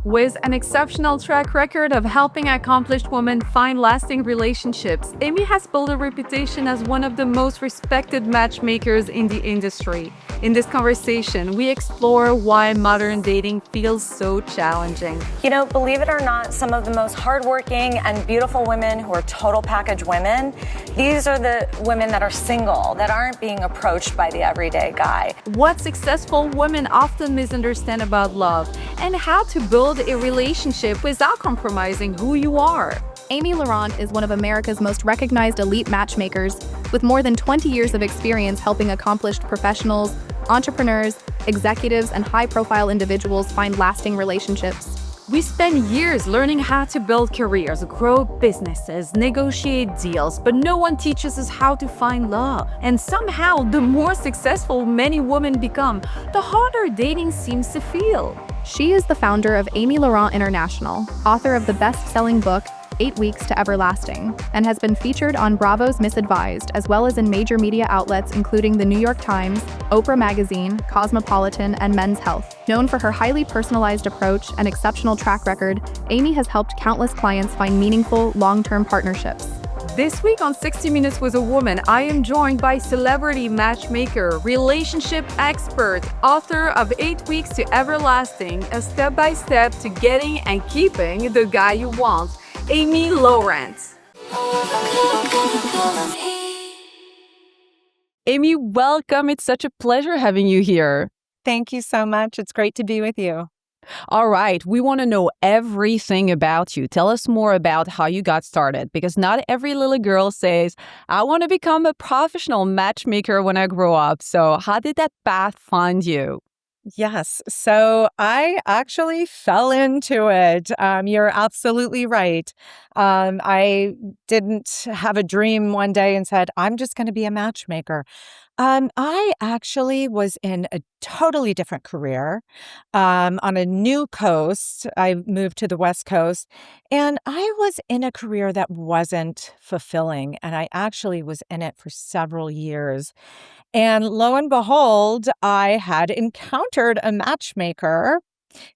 With an exceptional track record of helping accomplished women find lasting relationships, Amy has built a reputation as one of the most respected matchmakers in the industry. In this conversation, we explore why modern dating feels so challenging. You know, believe it or not, some of the most hardworking and beautiful women who are total package women, these are the women that are single, that aren't being approached by the everyday guy. What successful women often misunderstand about love, and how to build a relationship without compromising who you are. Amy Laurent is one of America's most recognized elite matchmakers, with more than 20 years of experience helping accomplished professionals, entrepreneurs, executives, and high-profile individuals find lasting relationships. We spend years learning how to build careers, grow businesses, negotiate deals, but no one teaches us how to find love. And somehow, the more successful many women become, the harder dating seems to feel. She is the founder of Amy Laurent International, author of the best-selling book, 8 Weeks to Everlasting, and has been featured on Bravo's Misadvised, as well as in major media outlets including The New York Times, Oprah Magazine, Cosmopolitan, and Men's Health. Known for her highly personalized approach and exceptional track record, Amy has helped countless clients find meaningful, long-term partnerships. This week on 60 Minutes with a Woman, I am joined by celebrity matchmaker, relationship expert, author of 8 Weeks to Everlasting, a step-by-step to getting and keeping the guy you want, Amy Laurent. Amy, welcome. It's such a pleasure having you here. Thank you so much. It's great to be with you. All right, we want to know everything about you. Tell us more about how you got started, because not every little girl says, I want to become a professional matchmaker when I grow up. So how did that path find you? Yes. So I actually fell into it. You're absolutely right. I didn't have a dream one day and said, I'm just going to be a matchmaker. I actually was in a totally different career on a new coast. I moved to the West Coast, and I was in a career that wasn't fulfilling. And I actually was in it for several years. And lo and behold, I had encountered a matchmaker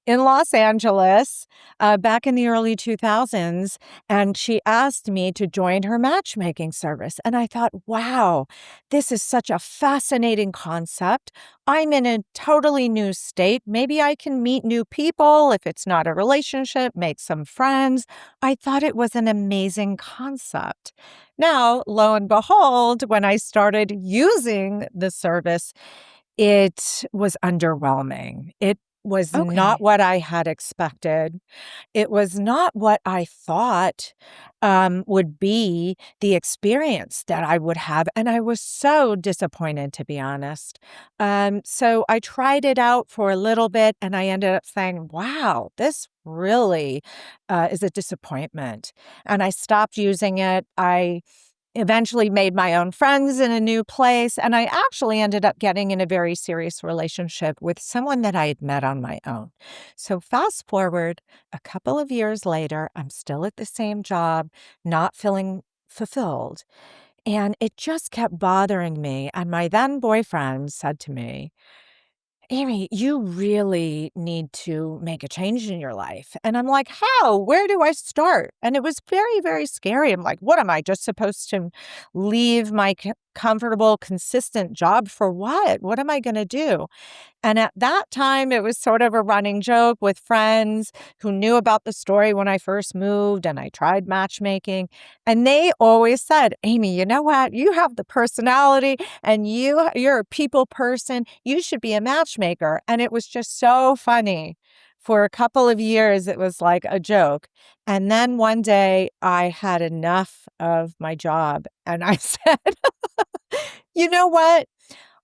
in Los Angeles back in the early 2000s, and she asked me to join her matchmaking service. And I thought, wow, this is such a fascinating concept. I'm in a totally new state. Maybe I can meet new people. If it's not a relationship, make some friends. I thought it was an amazing concept. Now, lo and behold, when I started using the service, it was underwhelming. It was not what I had expected. It was not what I thought would be the experience that I would have. And I was so disappointed, to be honest. So I tried it out for a little bit, and I ended up saying, wow, this really is a disappointment. And I stopped using it. I eventually made my own friends in a new place, and I actually ended up getting in a very serious relationship with someone that I had met on my own. So fast forward a couple of years later, I'm still at the same job, not feeling fulfilled, and it just kept bothering me. And my then boyfriend said to me, Amy, you really need to make a change in your life. And I'm like, how? Where do I start? And it was very, very scary. I'm like, what am I just supposed to leave my comfortable, consistent job for what? What am I going to do? And at that time, it was sort of a running joke with friends who knew about the story when I first moved and I tried matchmaking. And they always said, Amy, you know what? You have the personality and you're a people person. You should be a matchmaker. And it was just so funny. For a couple of years, it was like a joke. And then one day I had enough of my job and I said, you know what?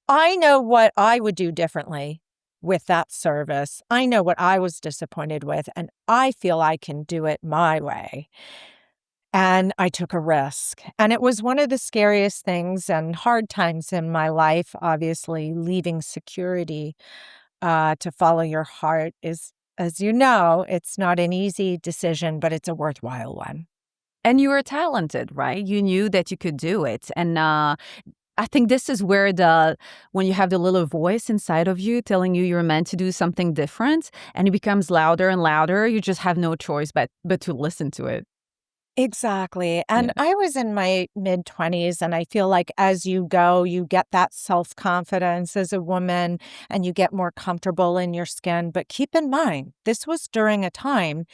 I know what I would do differently with that service. I know what I was disappointed with, and I feel I can do it my way. And I took a risk. And it was one of the scariest things and hard times in my life. Obviously, leaving security to follow your heart is, as you know, it's not an easy decision, but it's a worthwhile one. And you were talented, right? You knew that you could do it. And I think this is where when you have the little voice inside of you telling you you're meant to do something different and it becomes louder and louder, you just have no choice but to listen to it. Exactly. Yeah. And I was in my mid-20s, and I feel like as you go, you get that self-confidence as a woman and you get more comfortable in your skin. But keep in mind, this was during a time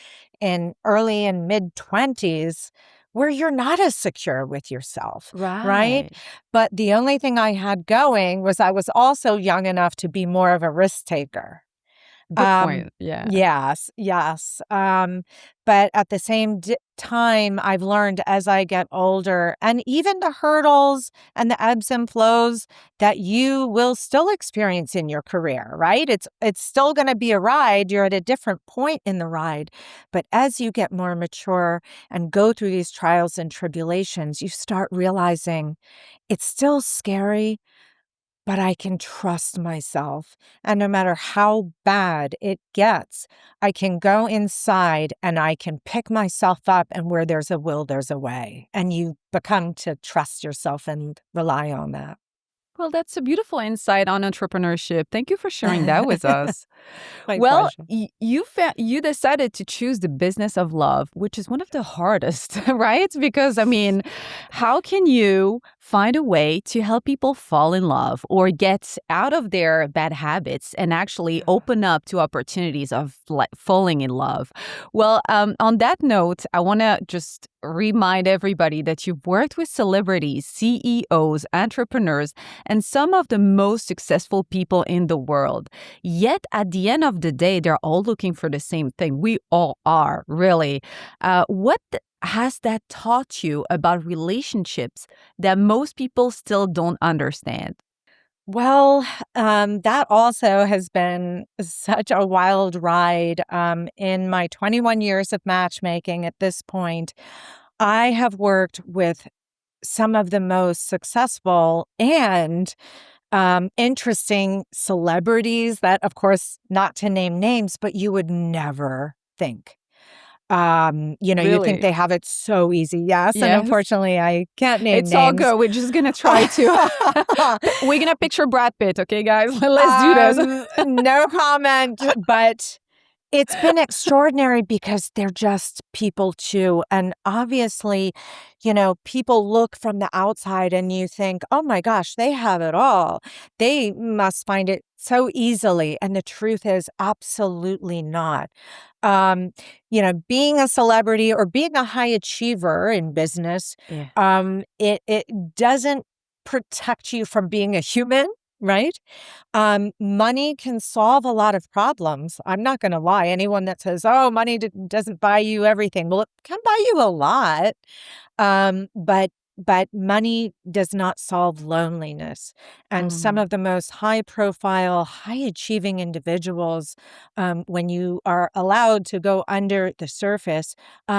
in early and mid-20s where you're not as secure with yourself, right? Right. But the only thing I had going was I was also young enough to be more of a risk taker. Good Um, point. Yeah. yes, yes. But at the same time, I've learned as I get older, and even the hurdles and the ebbs and flows that you will still experience in your career, right? It's still going to be a ride. You're at a different point in the ride. But as you get more mature and go through these trials and tribulations, you start realizing it's still scary, but I can trust myself. And no matter how bad it gets, I can go inside and I can pick myself up. And where there's a will, there's a way. And you become to trust yourself and rely on that. Well, that's a beautiful insight on entrepreneurship. Thank you for sharing that with us. My Well, pleasure. you decided to choose the business of love, which is one of the hardest, right? Because I mean, how can you find a way to help people fall in love or get out of their bad habits and actually open up to opportunities of falling in love? Well, on that note, I want to just remind everybody that you've worked with celebrities, CEOs, entrepreneurs, and some of the most successful people in the world. Yet at the end of the day, they're all looking for the same thing. We all are, really. What has that taught you about relationships that most people still don't understand? Well, that also has been such a wild ride. In my 21 years of matchmaking at this point, I have worked with some of the most successful and interesting celebrities that, of course, not to name names, but you would never think. You think Really? they have it so easy. Yes. And Yes. unfortunately, I can't name It's all names. good. We're just going to try to. We're going to picture Brad Pitt, okay, guys? Let's do this. No comment, but it's been extraordinary because they're just people too. And obviously, people look from the outside and you think, oh my gosh, they have it all. They must find it so easily. And the truth is, absolutely not. Being a celebrity or being a high achiever in business, Yeah. it doesn't protect you from being a human, right? Money can solve a lot of problems. I'm not going to lie. Anyone that says, oh, money doesn't buy you everything. Well, it can buy you a lot. But money does not solve loneliness. And some Mm, of the most high profile, high achieving individuals, when you are allowed to go under the surface,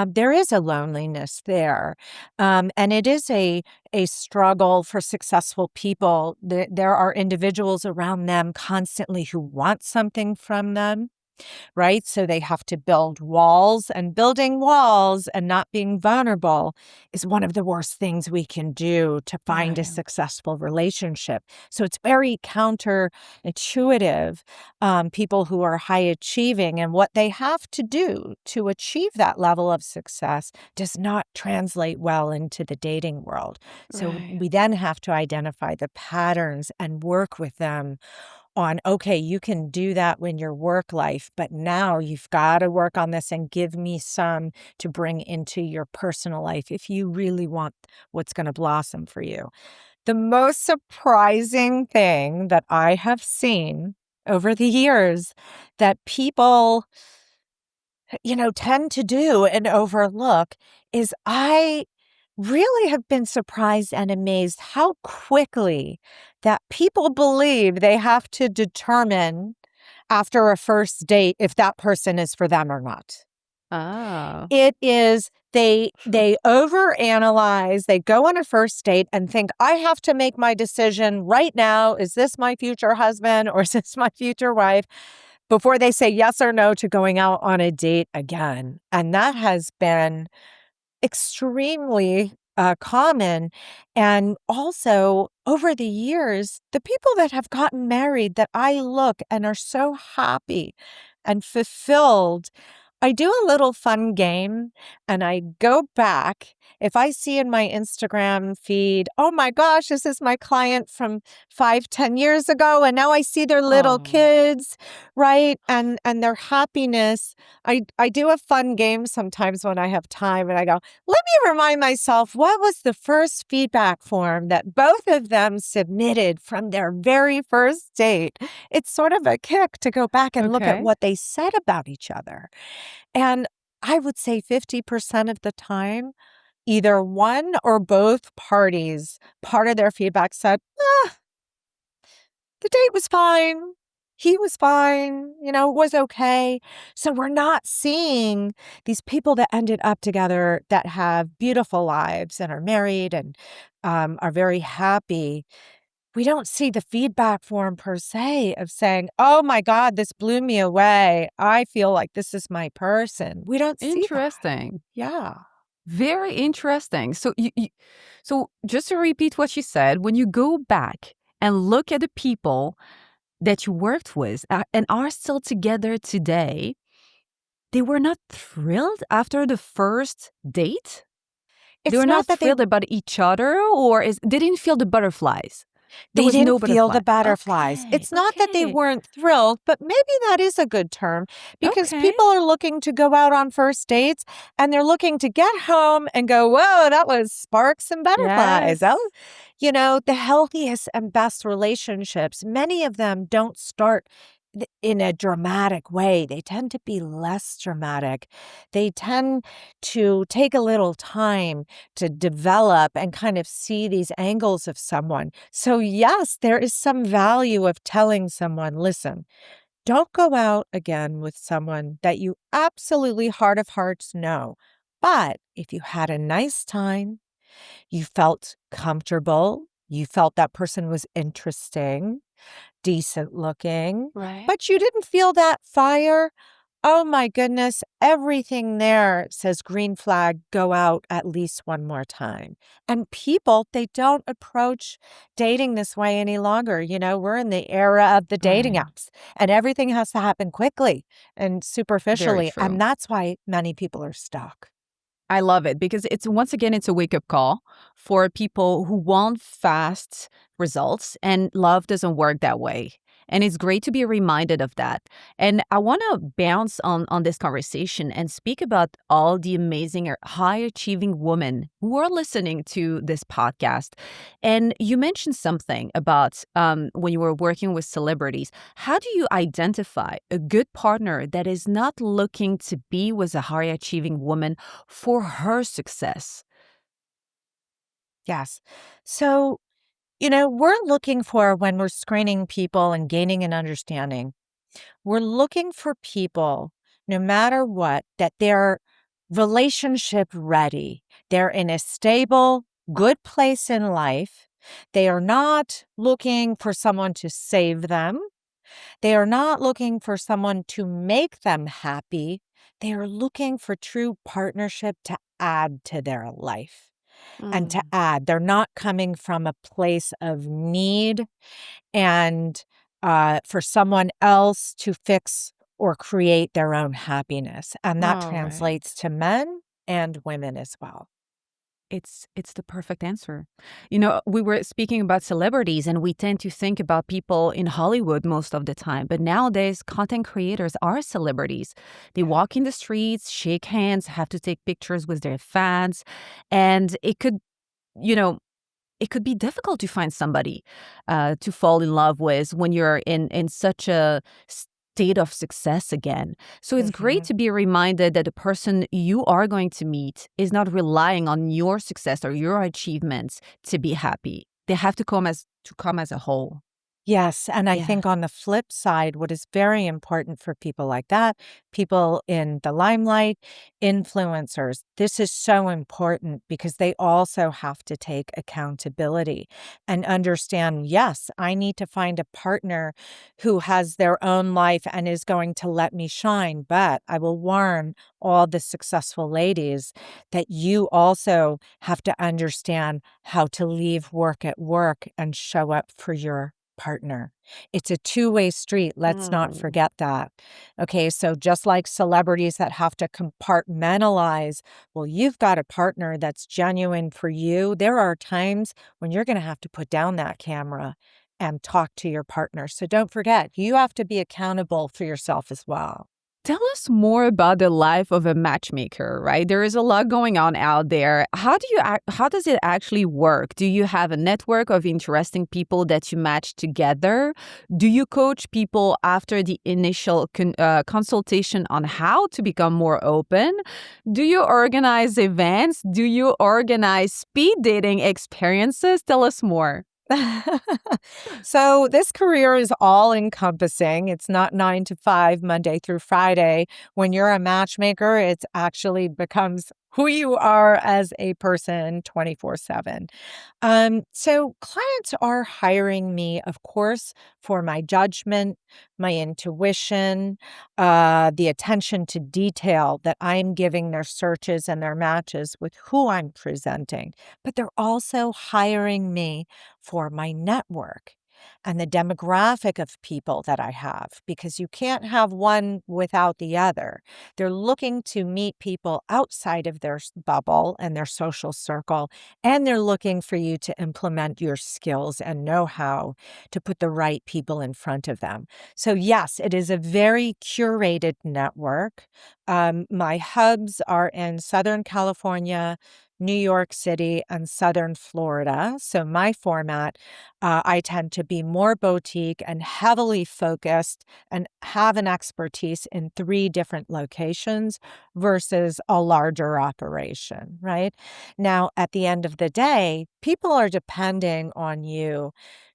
there is a loneliness there. And it is a struggle for successful people. There are individuals around them constantly who want something from them, right? So they have to build walls, and building walls and not being vulnerable is one of the worst things we can do to find a right. successful relationship. So it's very counterintuitive, people who are high achieving, and what they have to do to achieve that level of success does not translate well into the dating world. So Right. we then have to identify the patterns and work with them on, okay, you can do that when your work life, but now you've got to work on this and give me some to bring into your personal life if you really want what's going to blossom for you. The most surprising thing that I have seen over the years that people, tend to do and overlook is I really have been surprised and amazed how quickly that people believe they have to determine after a first date if that person is for them or not. Oh. It is they overanalyze, they go on a first date and think, I have to make my decision right now. Is this my future husband or is this my future wife? Before they say yes or no to going out on a date again. And that has been extremely common. And also, over the years, the people that have gotten married that I look and are so happy and fulfilled, I do a little fun game and I go back. If I see in my Instagram feed, oh my gosh, this is my client from 5, 10 years ago, and now I see their little Oh, kids, right? And their happiness. I do a fun game sometimes when I have time and I go, let me remind myself what was the first feedback form that both of them submitted from their very first date. It's sort of a kick to go back and look at okay. what they said about each other. And I would say 50% of the time, either one or both parties, part of their feedback said, the date was fine. He was fine, it was okay. So we're not seeing these people that ended up together that have beautiful lives and are married and are very happy. We don't see the feedback form per se of saying, oh my God, this blew me away. I feel like this is my person. We don't see that. Interesting. Yeah. Very interesting. So just to repeat what you said, when you go back and look at the people that you worked with and are still together today, they were not thrilled after the first date? They It's were not not that they thrilled about each other, or they didn't feel the butterflies? There They was didn't no feel the butterfly. butterflies. Okay, It's not that they okay, weren't thrilled, but maybe that is a good term because okay. people are looking to go out on first dates and they're looking to get home and go, whoa, that was sparks and butterflies. Yes. Oh, the healthiest and best relationships, many of them don't start in a dramatic way. They tend to be less dramatic. They tend to take a little time to develop and kind of see these angles of someone. So, yes, there is some value of telling someone, listen, don't go out again with someone that you absolutely heart of hearts know. But if you had a nice time, you felt comfortable, you felt that person was interesting, decent looking, Right. but you didn't feel that fire. Oh my goodness, everything there says green flag, go out at least one more time. And people, they don't approach dating this way any longer. We're in the era of the dating Right. apps and everything has to happen quickly and Very superficially. And true. that's why many people are stuck. I love it because it's a wake-up call for people who want fast results, and love doesn't work that way. And it's great to be reminded of that. And I want to bounce on this conversation and speak about all the amazing or high-achieving women who are listening to this podcast. And you mentioned something about when you were working with celebrities. How do you identify a good partner that is not looking to be with a high-achieving woman for her success? Yes. So, we're looking for when we're screening people and gaining an understanding. We're looking for people, no matter what, that they're relationship ready. They're in a stable, good place in life. They are not looking for someone to save them. They are not looking for someone to make them happy. They are looking for true partnership to add to their life and to Mm. add. They're not coming from a place of need and for someone else to fix or create their own happiness. And that All right. translates to men and women as well. It's the perfect answer. We were speaking about celebrities, and we tend to think about people in Hollywood most of the time. But nowadays, content creators are celebrities. They walk in the streets, shake hands, have to take pictures with their fans, and you know, it could be difficult to find somebody to fall in love with when you're in such a state of success again. So it's great Mhm. to be reminded that the person you are going to meet is not relying on your success or your achievements to be happy. They have to come as a whole. Yes. And I Yeah. think on the flip side, what is very important for people like that, people in the limelight, influencers, this is so important because they also have to take accountability and understand, yes, I need to find a partner who has their own life and is going to let me shine. But I will warn all the successful ladies that you also have to understand how to leave work at work and show up for your partner. It's a two-way street. Let's not Mm. forget that. Okay, so just like celebrities that have to compartmentalize, well, you've got a partner that's genuine for you. There are times when you're going to have to put down that camera and talk to your partner. So don't forget, you have to be accountable for yourself as well. Tell us more about the life of a matchmaker, right? There is a lot going on out there. How does it actually work? Do you have a network of interesting people that you match together? Do you coach people after the initial consultation on how to become more open? Do you organize events? Do you organize speed dating experiences? Tell us more. So this career is all encompassing. It's not 9 to 5, Monday through Friday. When you're a matchmaker, it actually becomes who you are as a person 24/7. So clients are hiring me, of course, for my judgment, my intuition, the attention to detail that I'm giving their searches and their matches with who I'm presenting. But they're also hiring me for my network and the demographic of people that I have, because you can't have one without the other. They're looking to meet people outside of their bubble and their social circle, and they're looking for you to implement your skills and know how to put the right people in front of them. So, yes, it is a very curated network. My hubs are in Southern California, New York City, and Southern Florida. So my format, I tend to be more boutique and heavily focused and have an expertise in 3 different locations versus a larger operation, right? Now, at the end of the day, people are depending on you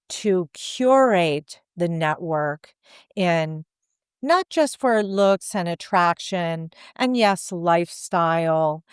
to curate the network in not just for looks and attraction, and yes, lifestyle.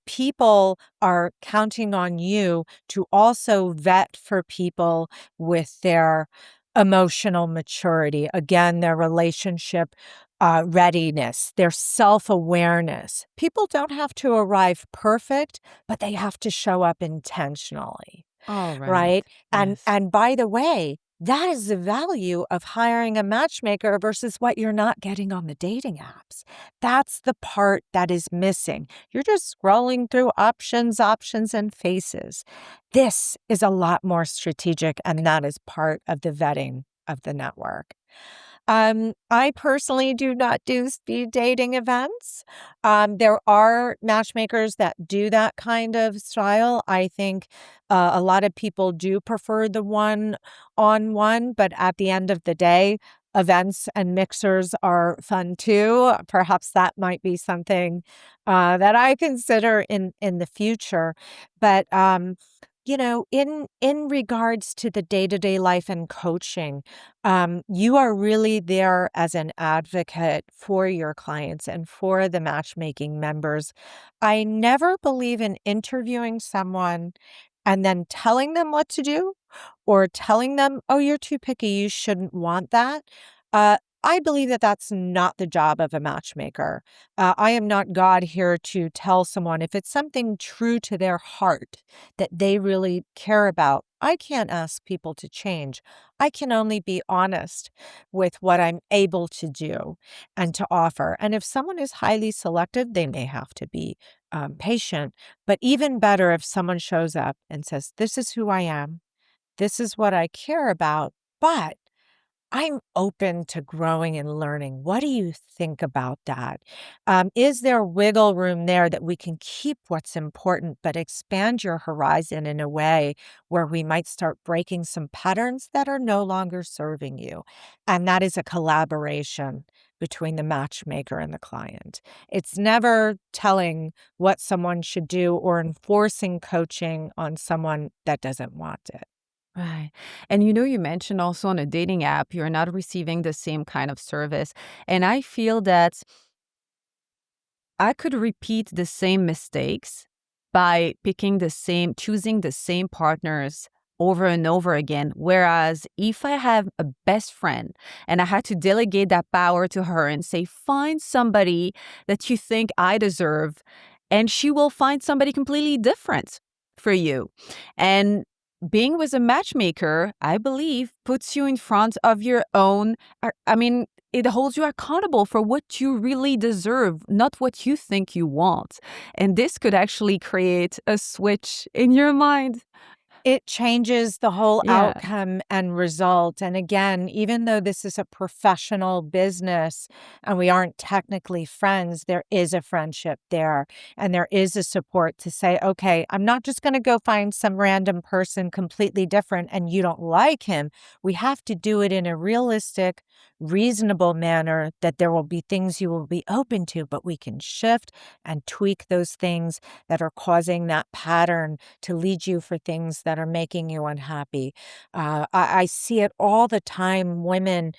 People are counting on you to also vet for people with their emotional maturity, again, their relationship readiness, their self awareness. People don't have to arrive perfect, but they have to show up intentionally, All right. right? And Yes. and by the way, that is the value of hiring a matchmaker versus what you're not getting on the dating apps. That's the part that is missing. You're just scrolling through options, and faces. This is a lot more strategic, and that is part of the vetting of the network. I personally do not do speed dating events. There are matchmakers that do that kind of style. I think a lot of people do prefer the one-on-one, but at the end of the day, events and mixers are fun too. Perhaps that might be something that I consider in the future. But in regards to the day-to-day life and coaching, you are really there as an advocate for your clients and for the matchmaking members. I never believe in interviewing someone and then telling them what to do or telling them, oh, you're too picky, you shouldn't want that. I believe that that's not the job of a matchmaker. I am not God here to tell someone if it's something true to their heart that they really care about. I can't ask people to change. I can only be honest with what I'm able to do and to offer. And if someone is highly selective, they may have to be patient. But even better if someone shows up and says, this is who I am. This is what I care about, but I'm open to growing and learning. What do you think about that? Is there wiggle room there that we can keep what's important, but expand your horizon in a way where we might start breaking some patterns that are no longer serving you? And that is a collaboration between the matchmaker and the client. It's never telling what someone should do or enforcing coaching on someone that doesn't want it. Right. And you mentioned also on a dating app, you're not receiving the same kind of service. And I feel that I could repeat the same mistakes by choosing the same partners over and over again. Whereas if I have a best friend and I had to delegate that power to her and say, find somebody that you think I deserve, and she will find somebody completely different for you. And being with a matchmaker, I believe, puts you in front of your own. I mean, it holds you accountable for what you really deserve, not what you think you want. And this could actually create a switch in your mind. It changes the whole Yeah. outcome and result. And again, even though this is a professional business and we aren't technically friends, there is a friendship there. And there is a support to say, okay, I'm not just going to go find some random person completely different and you don't like him. We have to do it in a realistic, reasonable manner that there will be things you will be open to, but we can shift and tweak those things that are causing that pattern to lead you for things that are making you unhappy. I see it all the time. Women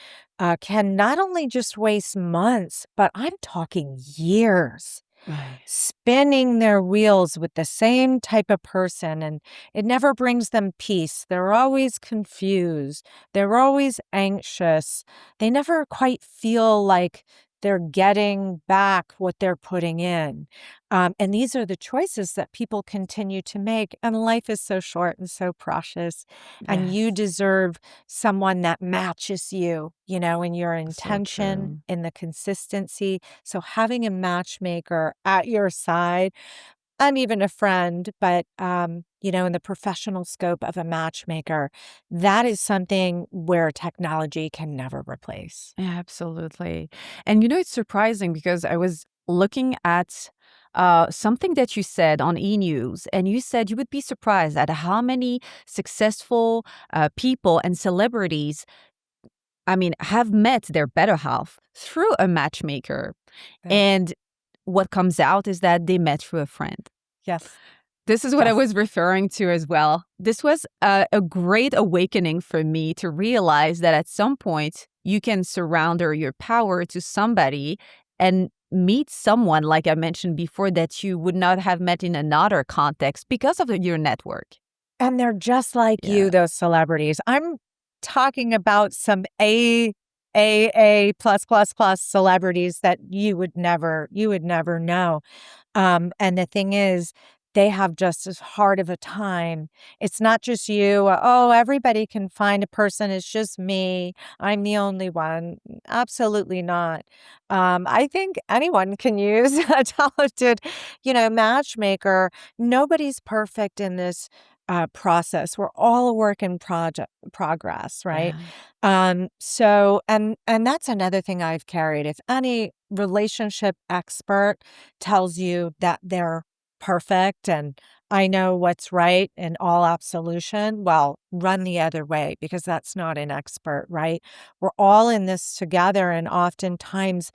can not only just waste months, but I'm talking years Right. spinning their wheels with the same type of person, and it never brings them peace. They're always confused. They're always anxious. They never quite feel like they're getting back what they're putting in. And these are the choices that people continue to make. And life is so short and so precious. And you Yes. deserve someone that matches you, in your So intention, true. in the consistency. So having a matchmaker at your side and even a friend, but, in the professional scope of a matchmaker, that is something where technology can never replace. Absolutely. And it's surprising because I was looking at something that you said on E! News, and you said you would be surprised at how many successful people and celebrities, have met their better half through a matchmaker. Yeah. And what comes out is that they met through a friend. Yes. This is what I Yes. was referring to as well. This was a great awakening for me to realize that at some point you can surrender your power to somebody and meet someone, like I mentioned before, that you would not have met in another context because of your network. And they're just like Yeah. you, those celebrities. I'm talking about some plus celebrities that you would never know. And the thing is, they have just as hard of a time. It's not just you. Oh, everybody can find a person. It's just me. I'm the only one. Absolutely not. I think anyone can use a talented, matchmaker. Nobody's perfect in this process. We're all a work in progress, right? Yeah. So that's another thing I've carried. If any relationship expert tells you that they're perfect and I know what's right in all absolution, well, run the other way because that's not an expert, right? We're all in this together, and oftentimes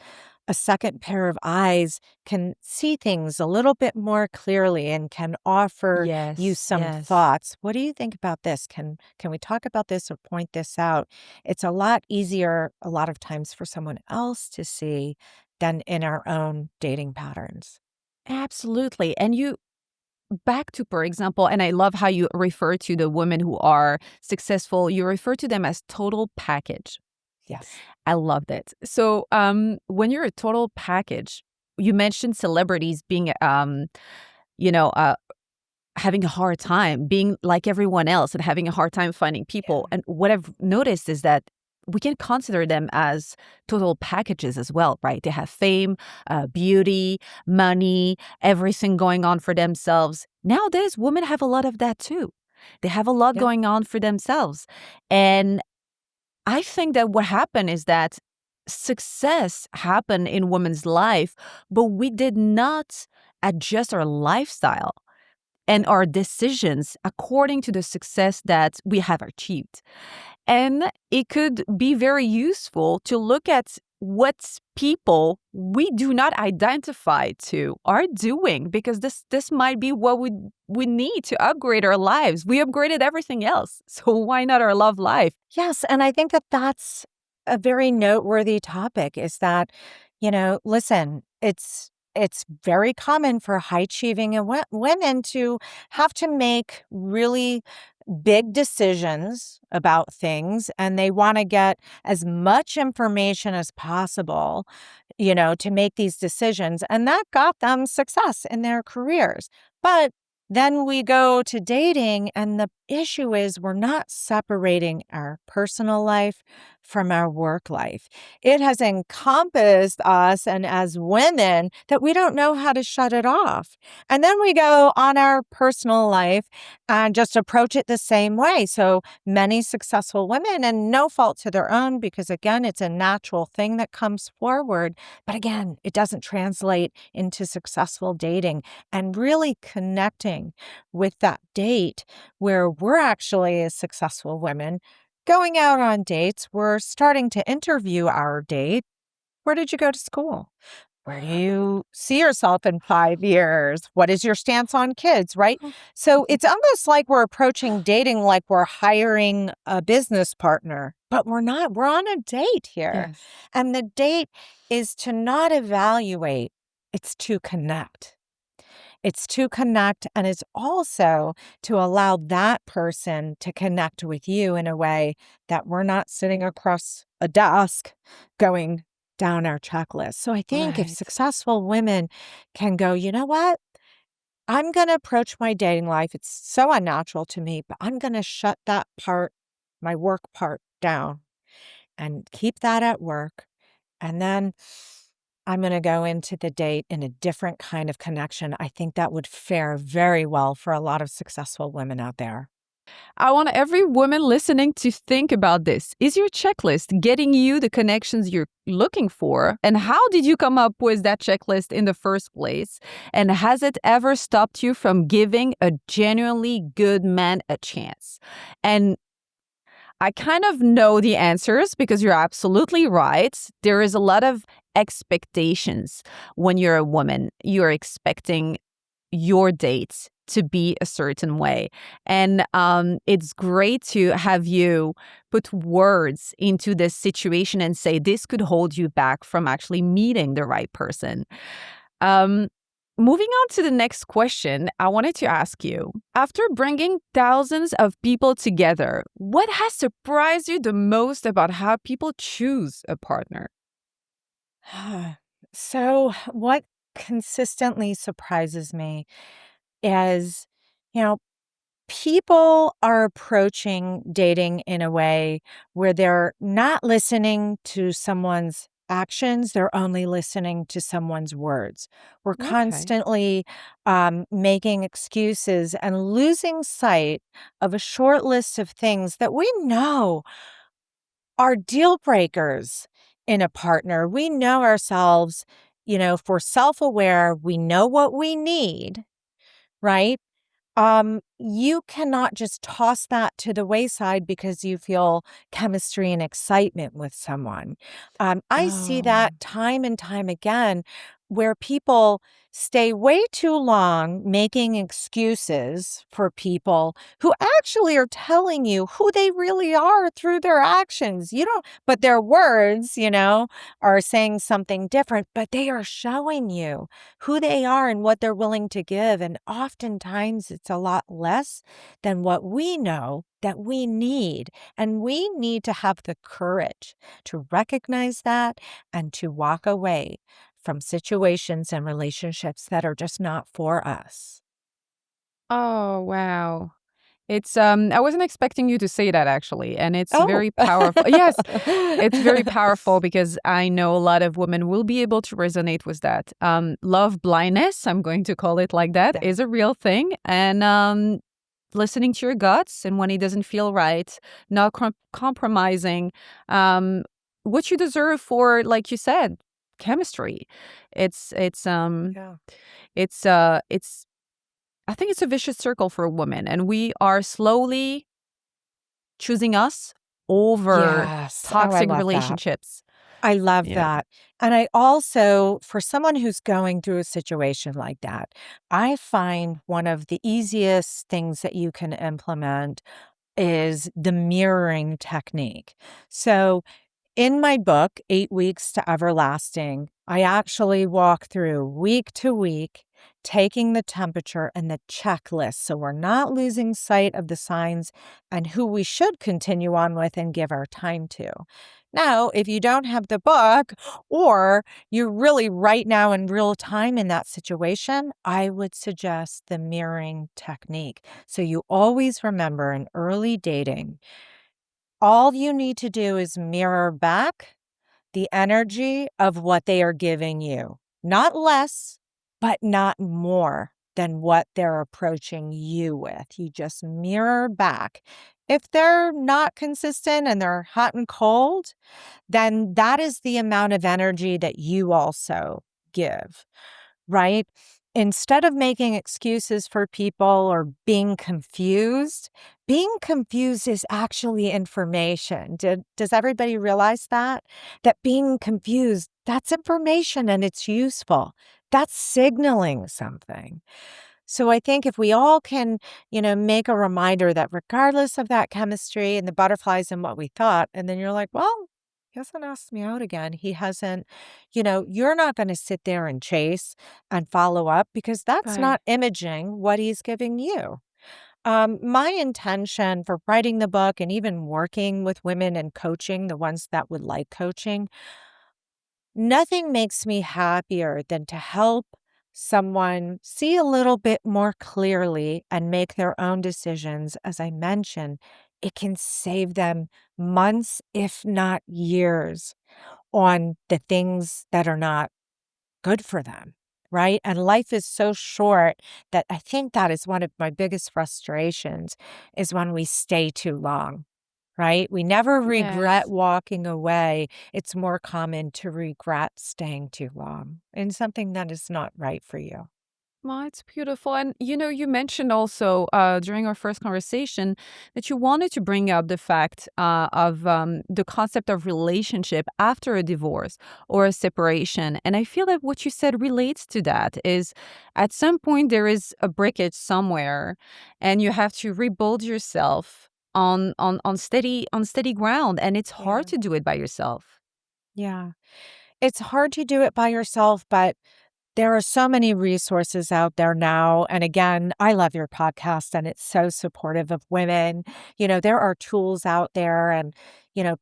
a second pair of eyes can see things a little bit more clearly and can offer you Yes, some yes. thoughts. What do you think about this? Can we talk about this or point this out? It's a lot easier a lot of times for someone else to see than in our own dating patterns. Absolutely. And back to, for example, and I love how you refer to the women who are successful, you refer to them as total package. Yes. I loved it. So, when you're a total package, you mentioned celebrities being, you know, uh, having a hard time being like everyone else and having a hard time finding people. And what I've noticed is that we can consider them as total packages as well, right? They have fame, beauty, money, everything going on for themselves. Nowadays, women have a lot of that too. They have a lot Yeah. going on for themselves. And I think that what happened is that success happened in women's life, but we did not adjust our lifestyle and our decisions according to the success that we have achieved. And it could be very useful to look at what people we do not identify to are doing, because this might be what we need to upgrade our lives. We upgraded everything else, so why not our love life? Yes, and I think that that's a very noteworthy topic is that, listen, it's very common for high achieving women to have to make really big decisions about things, and they want to get as much information as possible, to make these decisions, and that got them success in their careers. But then we go to dating, and the issue is we're not separating our personal life from our work life. It has encompassed us, and as women, that we don't know how to shut it off. And then we go on our personal life and just approach it the same way. So many successful women, and no fault to their own, because again, it's a natural thing that comes forward. But again, it doesn't translate into successful dating and really connecting with that date where we're actually, as successful women, going out on dates. We're starting to interview our date. Where did you go to school? Where do you see yourself in 5 years? What is your stance on kids, right? So it's almost like we're approaching dating like we're hiring a business partner, but we're not. We're on a date here. Yes. And the date is to not evaluate, it's to connect. It's to connect, and it's also to allow that person to connect with you in a way that we're not sitting across a desk going down our checklist. So I think if Right. successful women can go, you know what? I'm going to approach my dating life. It's so unnatural to me, but I'm going to shut that part, my work part, down and keep that at work. And then I'm going to go into the date in a different kind of connection. I think that would fare very well for a lot of successful women out there. I want every woman listening to think about this. Is your checklist getting you the connections you're looking for? And how did you come up with that checklist in the first place? And has it ever stopped you from giving a genuinely good man a chance? And I kind of know the answers, because you're absolutely right. There is a lot of expectations when you're a woman. You're expecting your dates to be a certain way. And it's great to have you put words into this situation and say this could hold you back from actually meeting the right person. Moving on to the next question, I wanted to ask you, after bringing thousands of people together, what has surprised you the most about how people choose a partner? So, what consistently surprises me is, you know, people are approaching dating in a way where they're not listening to someone's actions, they're only listening to someone's words. We're Okay. constantly making excuses and losing sight of a short list of things that we know are deal breakers in a partner. We know ourselves, if we're self aware, we know what we need, right? You cannot just toss that to the wayside because you feel chemistry and excitement with someone. I see Oh, that time and time again where people stay way too long making excuses for people who actually are telling you who they really are through their actions. But their words, are saying something different, but they are showing you who they are and what they're willing to give. And oftentimes it's a lot less than what we know that we need. And we need to have the courage to recognize that and to walk away from situations and relationships that are just not for us. oh, wow. It's I wasn't expecting you to say that, actually, and it's Oh. very powerful. Yes, it's very powerful, because I know a lot of women will be able to resonate with that. Love blindness, I'm going to call it like that, Yeah. is a real thing, and listening to your guts, and when it doesn't feel right, not compromising what you deserve for, like you said, chemistry. It's it's um Yeah. it's I think it's a vicious circle for a woman, and we are slowly choosing us over Yes. Oh, I toxic love that. relationships. I love Yeah. that. And I also, for someone who's going through a situation like that, I find one of the easiest things that you can implement is the mirroring technique. So in my book, 8 Weeks to Everlasting, I actually walk through week to week, taking the temperature and the checklist. So we're not losing sight of the signs and who we should continue on with and give our time to. Now, if you don't have the book or you're really right now in real time in that situation, I would suggest the mirroring technique. So you always remember in early dating, all you need to do is mirror back the energy of what they are giving you. Not less, but not more than what they're approaching you with. You just mirror back. If they're not consistent and they're hot and cold, then that is the amount of energy that you also give, right? Instead of making excuses for people or being confused is actually information. Does everybody realize that? That being confused, that's information and it's useful. That's signaling something. So I think if we all can, make a reminder that regardless of that chemistry and the butterflies and what we thought, and then you're like, well, he hasn't asked me out again. He hasn't, you're not going to sit there and chase and follow up because that's Right. not imaging what he's giving you. My intention for writing the book and even working with women and coaching, the ones that would like coaching, nothing makes me happier than to help someone see a little bit more clearly and make their own decisions. As I mentioned, it can save them months, if not years, on the things that are not good for them, right? And life is so short that I think that is one of my biggest frustrations is when we stay too long, right? We never regret Yes. walking away. It's more common to regret staying too long in something that is not right for you. Well, it's beautiful. And you mentioned also during our first conversation that you wanted to bring up the fact of the concept of relationship after a divorce or a separation. And I feel that what you said relates to that is at some point there is a breakage somewhere and you have to rebuild yourself on steady ground. And it's hard Yeah. to do it by yourself. Yeah. It's hard to do it by yourself, but there are so many resources out there now. And again, I love your podcast and it's so supportive of women. There are tools out there and,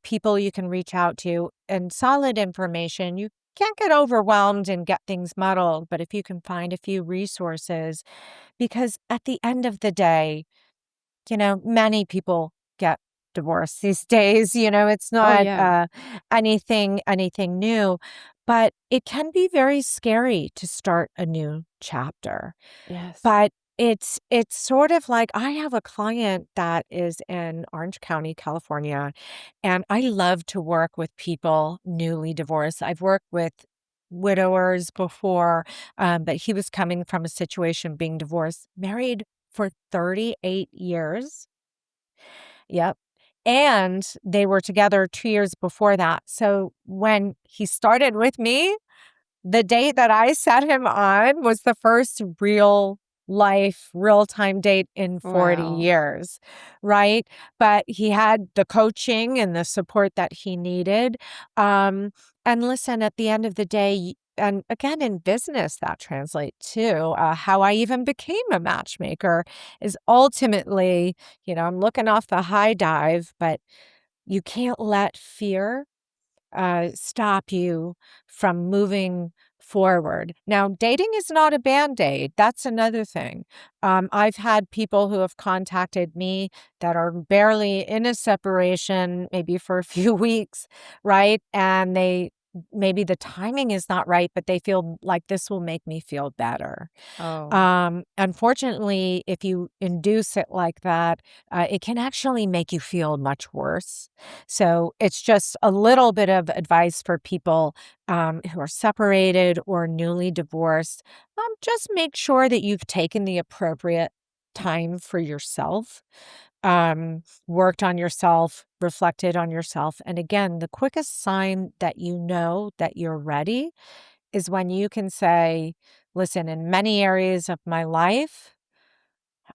people you can reach out to and solid information. You can't get overwhelmed and get things muddled, but if you can find a few resources, because at the end of the day, many people get divorced these days. It's Oh, not yeah. anything new, but it can be very scary to start a new chapter. Yes. But it's sort of like I have a client that is in Orange County, California, and I love to work with people newly divorced. I've worked with widowers before, but he was coming from a situation being divorced, married for 38 years. Yep. And they were together 2 years before that. So when he started with me, the date that I set him on was the first real life, real time date in 40 Wow. years, right? But he had the coaching and the support that he needed. Um, and listen, at the end of the day, and again, in business, that translates too. How I even became a matchmaker is ultimately, I'm looking off the high dive, but you can't let fear stop you from moving forward. Now, dating is not a band-aid. That's another thing. I've had people who have contacted me that are barely in a separation, maybe for a few weeks, right? And maybe the timing is not right, but they feel like this will make me feel better. Oh. Unfortunately, if you induce it like that, it can actually make you feel much worse. So it's just a little bit of advice for people who are separated or newly divorced. Just make sure that you've taken the appropriate time for yourself worked on yourself, reflected on yourself. And again, the quickest sign that you know that you're ready is when you can say, listen, in many areas of my life,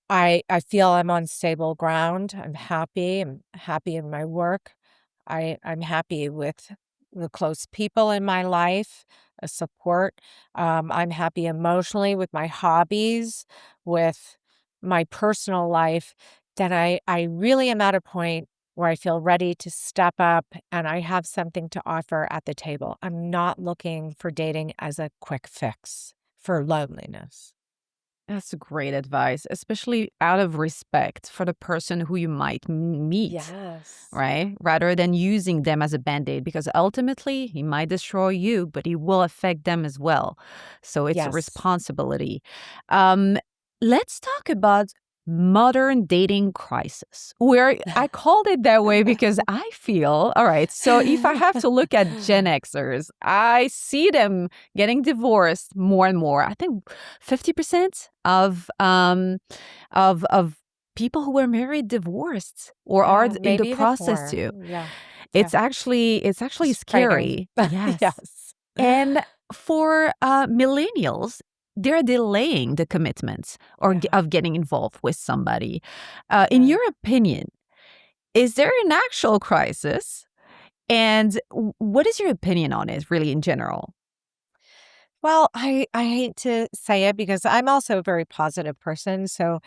I feel I'm on stable ground. I'm happy. I'm happy in my work. I'm happy with the close people in my life, a support. I'm happy emotionally with my hobbies, with my personal life. Then I really am at a point where I feel ready to step up and I have something to offer at the table. I'm not looking for dating as a quick fix for loneliness. That's great advice, especially out of respect for the person who you might meet, Yes. right? Rather than using them as a band-aid, because ultimately he might destroy you, but he will affect them as well. So it's a Yes. responsibility. Um, let's talk about modern dating crisis, where I called it that way because I feel, all right, so if I have to look at Gen Xers, I see them getting divorced more and more. I think 50% of people who were married divorced or are Yeah, in the maybe even process more. to. Yeah. Yeah. It's actually It's frightening. scary. Yes. Yes. And for millennials, they're delaying the commitments or Yeah. of getting involved with somebody. In Yeah. your opinion, is there an actual crisis? And what is your opinion on it, really, in general? Well, I hate to say it because I'm also a very positive person. So,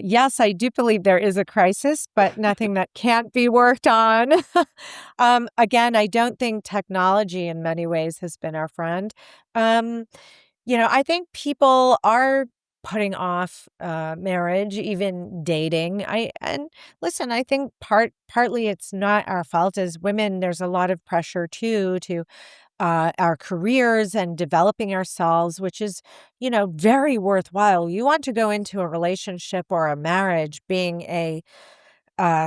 yes, I do believe there is a crisis, but nothing that can't be worked on. Again, I don't think technology in many ways has been our friend. Um, I think people are putting off marriage, even dating. And listen, I think partly it's not our fault as women. There's a lot of pressure too to our careers and developing ourselves, which is, very worthwhile. You want to go into a relationship or a marriage being a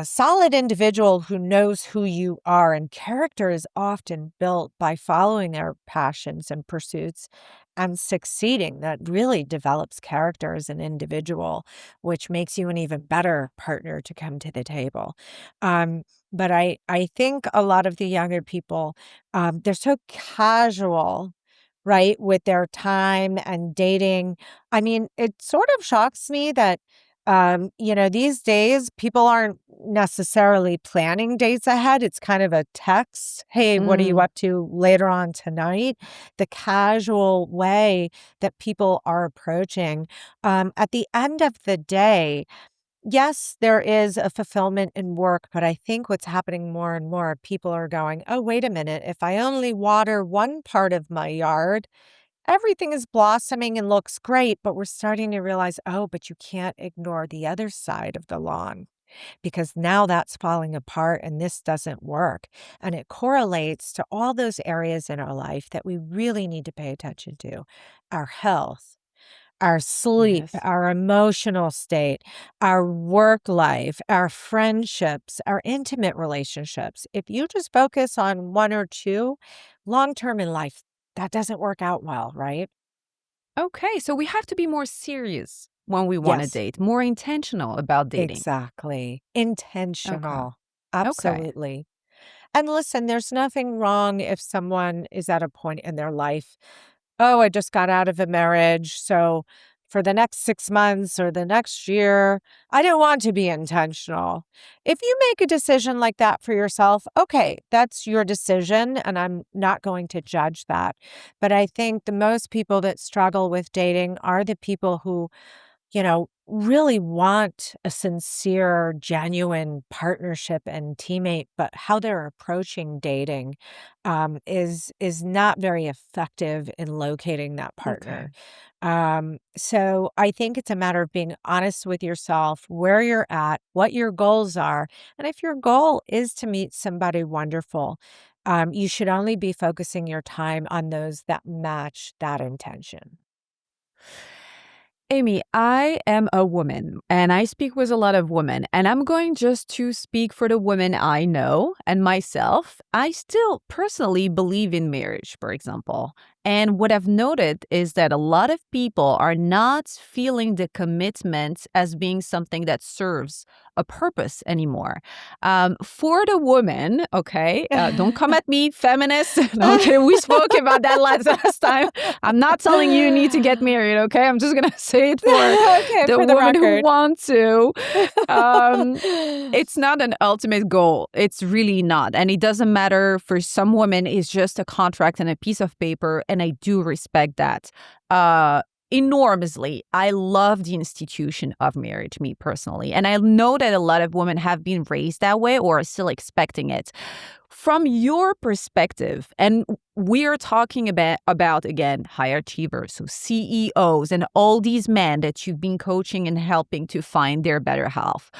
solid individual who knows who you are, and character is often built by following our passions and pursuits and succeeding. That really develops character as an individual, which makes you an even better partner to come to the table. But I think a lot of the younger people, they're so casual, right, with their time and dating. I mean, it sort of shocks me that these days people aren't necessarily planning dates ahead. It's kind of a text. Hey, what are you Mm, up to later on tonight? The casual way that people are approaching. At the end of the day, yes, there is a fulfillment in work, but I think what's happening more and more, people are going, oh, wait a minute. If I only water one part of my yard, everything is blossoming and looks great, but we're starting to realize, oh, but you can't ignore the other side of the lawn because now that's falling apart and this doesn't work. And it correlates to all those areas in our life that we really need to pay attention to: our health, our sleep, yes. our emotional state, our work life, our friendships, our intimate relationships. If you just focus on one or two long term in life, that doesn't work out well, right? Okay, so we have to be more serious when we want to Yes, date, more intentional about dating. exactly. Okay. Intentional. Okay. Absolutely. And listen, there's nothing wrong if someone is at a point in their life, oh, I just got out of a marriage. So for the next 6 months or the next year, I don't want to be intentional. If you make a decision like that for yourself, okay, that's your decision. And I'm not going to judge that. But I think the most people that struggle with dating are the people who really want a sincere, genuine partnership and teammate, but how they're approaching dating is not very effective in locating that partner. Okay. So I think it's a matter of being honest with yourself, where you're at, what your goals are, and if your goal is to meet somebody wonderful, you should only be focusing your time on those that match that intention. Amy, I am a woman and I speak with a lot of women, and I'm going just to speak for the women I know and myself. I still personally believe in marriage, for example. And what I've noted is that a lot of people are not feeling the commitment as being something that serves a purpose anymore. For the woman, okay, don't come at me, feminists. Okay, we spoke about that last time. I'm not telling you need to get married, okay? I'm just going to say it for Okay, the for the women who record. want to. It's not an ultimate goal. It's really not. And it doesn't matter. For some women, it's just a contract and a piece of paper. And I do respect that enormously. I love the institution of marriage, me personally. And I know that a lot of women have been raised that way or are still expecting it. From your perspective, and we're talking about again, high achievers, so CEOs and all these men that you've been coaching and helping to find their better half.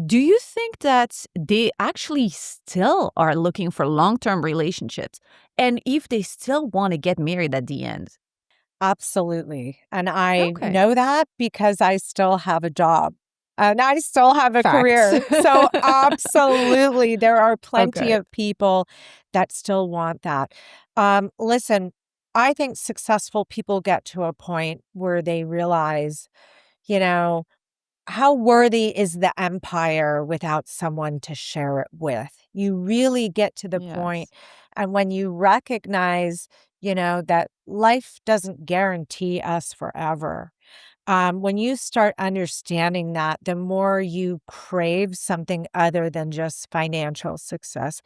Do you think that they actually still are looking for long-term relationships? And if they still want to get married at the end? Absolutely. And I Okay. know that because I still have a job and I still have a Facts. career. So, absolutely, there are plenty Okay. of people that still want that. Listen, I think successful people get to a point where they realize, you know, how worthy is the empire without someone to share it with? You really get to the point, Yes. and when you recognize, that life doesn't guarantee us forever. When you start understanding that, the more you crave something other than just financial success,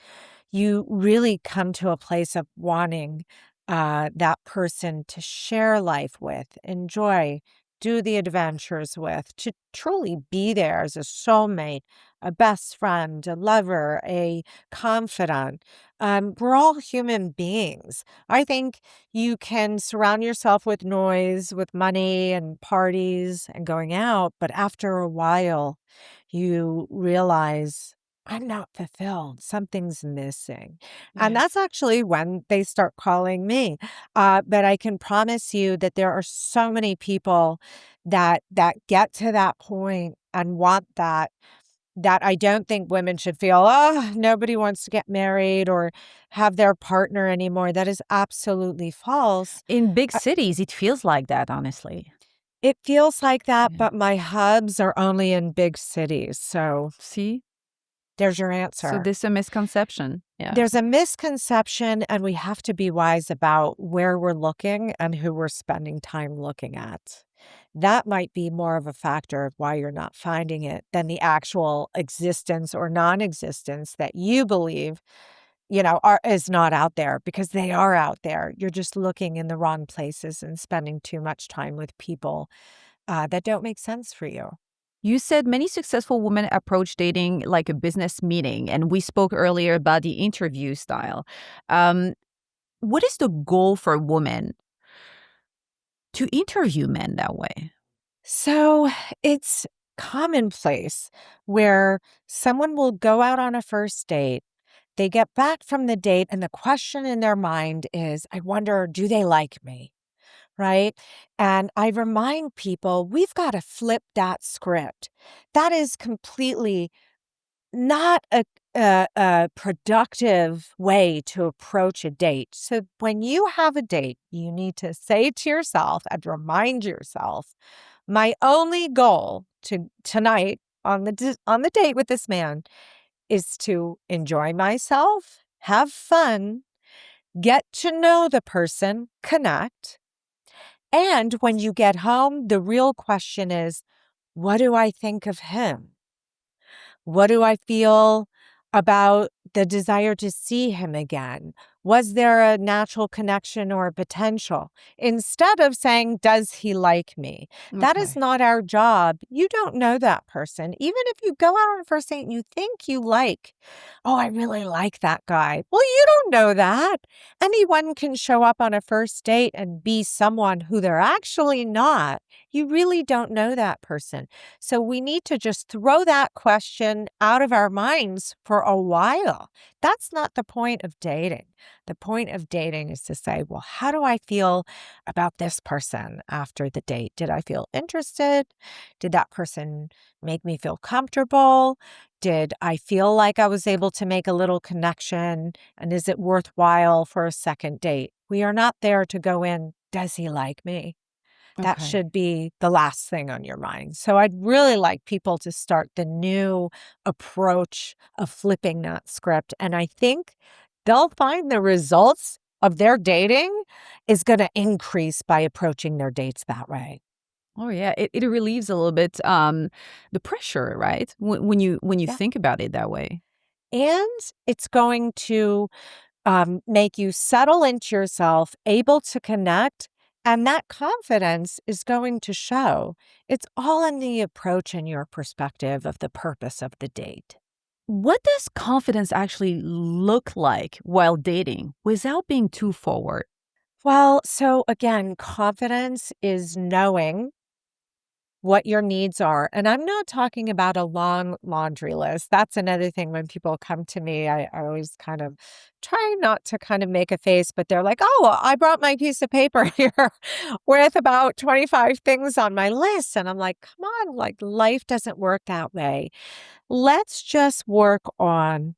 you really come to a place of wanting that person to share life with, enjoy, do the adventures with, to truly be there as a soulmate, a best friend, a lover, a confidant. We're all human beings. I think you can surround yourself with noise, with money and parties and going out, but after a while, you realize I'm not fulfilled. Something's missing. And that's Yes. actually when they start calling me. But I can promise you that there are so many people that get to that point and want that I don't think women should feel, oh, nobody wants to get married or have their partner anymore. That is absolutely false. In big Uh, cities, it feels like that, honestly. It feels like that, Yeah. but my hubs are only in big cities. So See? there's your So answer. this is a misconception. Yeah. There's a misconception, and we have to be wise about where we're looking and who we're spending time looking at. That might be more of a factor of why you're not finding it than the actual existence or non-existence that you believe, is not out there, because they are out there. You're just looking in the wrong places and spending too much time with people that don't make sense for you. You said many successful women approach dating like a business meeting, and we spoke earlier about the interview style. Um, what is the goal for women to interview men that way? So it's commonplace where someone will go out on a first date. They get back from the date, and the question in their mind is, I wonder, do they like me? Right? And I remind people, we've got to flip that script. That is completely not a productive way to approach a date. So when you have a date, you need to say to yourself and remind yourself, my only goal tonight on the date with this man is to enjoy myself, have fun, get to know the person, connect. And when you get home, the real question is, what do I think of him? What do I feel about the desire to see him again? Was there a natural connection or a potential? Instead of saying, does he like me? That is Okay. not our job. You don't know that person. Even if you go out on a first date and you think you like, oh, I really like that guy. Well, you don't know that. Anyone can show up on a first date and be someone who they're actually not. You really don't know that person. So we need to just throw that question out of our minds for a while. that's not the point of dating. The point of dating is to say, well, how do I feel about this person after the date? Did I feel interested? Did that person make me feel comfortable? Did I feel like I was able to make a little connection? And is it worthwhile for a second date? We are not there to go in, does he like me? That Okay. should be the last thing on your mind. So I'd really like people to start the new approach of flipping that script. And I think they'll find the results of their dating is going to increase by approaching their dates that way. Oh yeah, it relieves a little bit the pressure, right? When you Yeah. think about it that way. And it's going to make you settle into yourself, able to connect, and that confidence is going to show. It's all in the approach and your perspective of the purpose of the date. What does confidence actually look like while dating without being too forward? Well, so again, confidence is knowing what your needs are. And I'm not talking about a long laundry list. That's another thing when people come to me, I always kind of try not to kind of make a face, but they're like, oh, I brought my piece of paper here with about 25 things on my list. And I'm like, come on, like life doesn't work that way. Let's just work on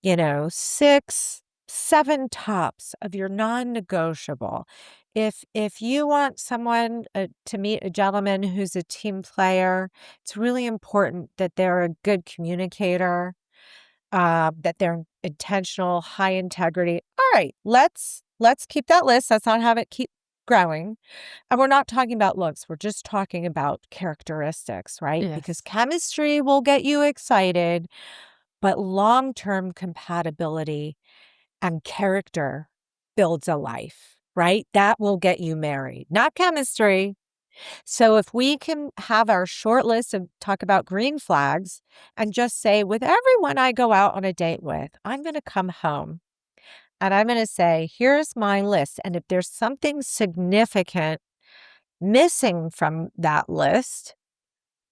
6, 7 tops of your non-negotiable. If you want someone to meet a gentleman who's a team player, it's really important that they're a good communicator, that they're intentional, high integrity. All right, let's keep that list. Let's not have it keep growing. And we're not talking about looks. We're just talking about characteristics, right? Because Yes. chemistry will get you excited, but long-term compatibility and character builds a life, right? That will get you married, not chemistry. So if we can have our short list and talk about green flags and just say, with everyone I go out on a date with, I'm going to come home and I'm going to say, here's my list. And if there's something significant missing from that list,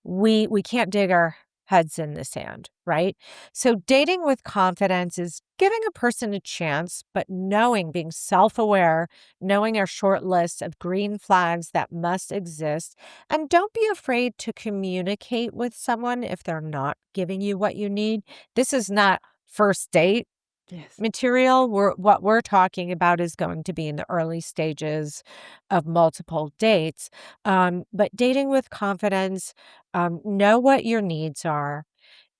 we can't dig our heads in the sand, right? So dating with confidence is giving a person a chance, but being self-aware, knowing our short list of green flags that must exist. And don't be afraid to communicate with someone if they're not giving you what you need. This is not first date Yes. material. What we're talking about is going to be in the early stages of multiple dates. But dating with confidence, know what your needs are,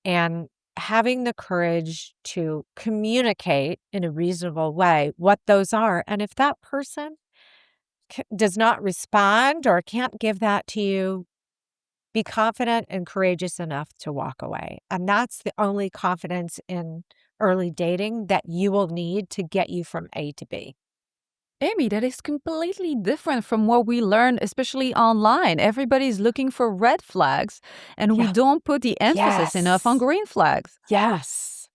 and having the courage to communicate in a reasonable way what those are. And if that person does not respond or can't give that to you, be confident and courageous enough to walk away. And that's the only confidence in early dating that you will need to get you from A to B. Amy, that is completely different from what we learn, especially online. Everybody's looking for red flags, and we Yeah. don't put the emphasis enough on Yes. green flags. Yes.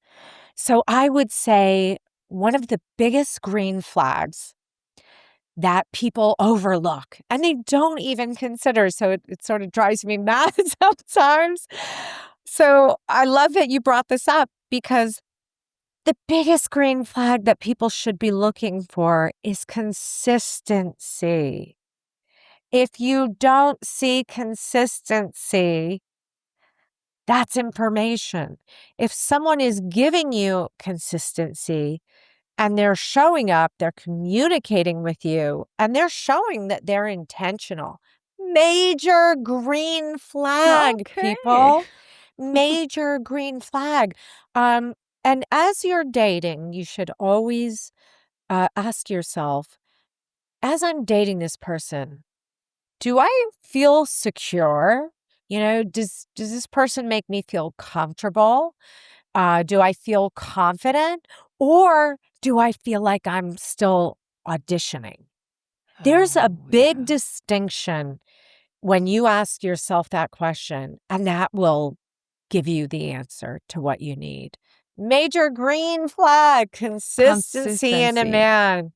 So I would say one of the biggest green flags that people overlook and they don't even consider. So it sort of drives me mad sometimes. So I love that you brought this up because the biggest green flag that people should be looking for is consistency. If you don't see consistency, that's information. If someone is giving you consistency and they're showing up, they're communicating with you, and they're showing that they're intentional. Major green flag, Okay. people. Major green flag. And as you're dating, you should always ask yourself, as I'm dating this person, do I feel secure? Does this person make me feel comfortable? Do I feel confident? Or do I feel like I'm still auditioning? There's a Oh, big yeah. distinction when you ask yourself that question, and that will give you the answer to what you need. Major green flag, consistency in a Consistency. man.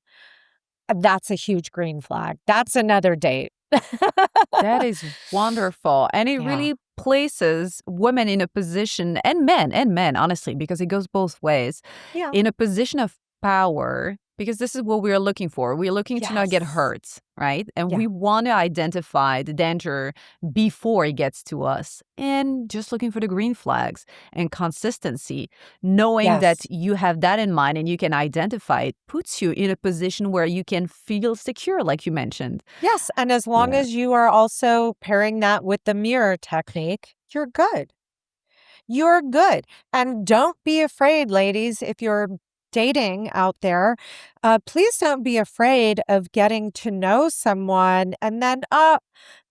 That's a huge green flag. That's another date. That is wonderful. And it Yeah. really places women in a position, and men, honestly, because it goes both ways, Yeah. in a position of power, because this is what we're looking for. We're looking to not get Yes. hurt, right? And Yeah. we want to identify the danger before it gets to us. And just looking for the green flags and consistency, knowing that Yes. you have that in mind and you can identify it, puts you in a position where you can feel secure, like you mentioned. Yes. And as long Yeah. as you are also pairing that with the mirror technique, you're good. You're good. And don't be afraid, ladies, if you're dating out there, please don't be afraid of getting to know someone and then, oh,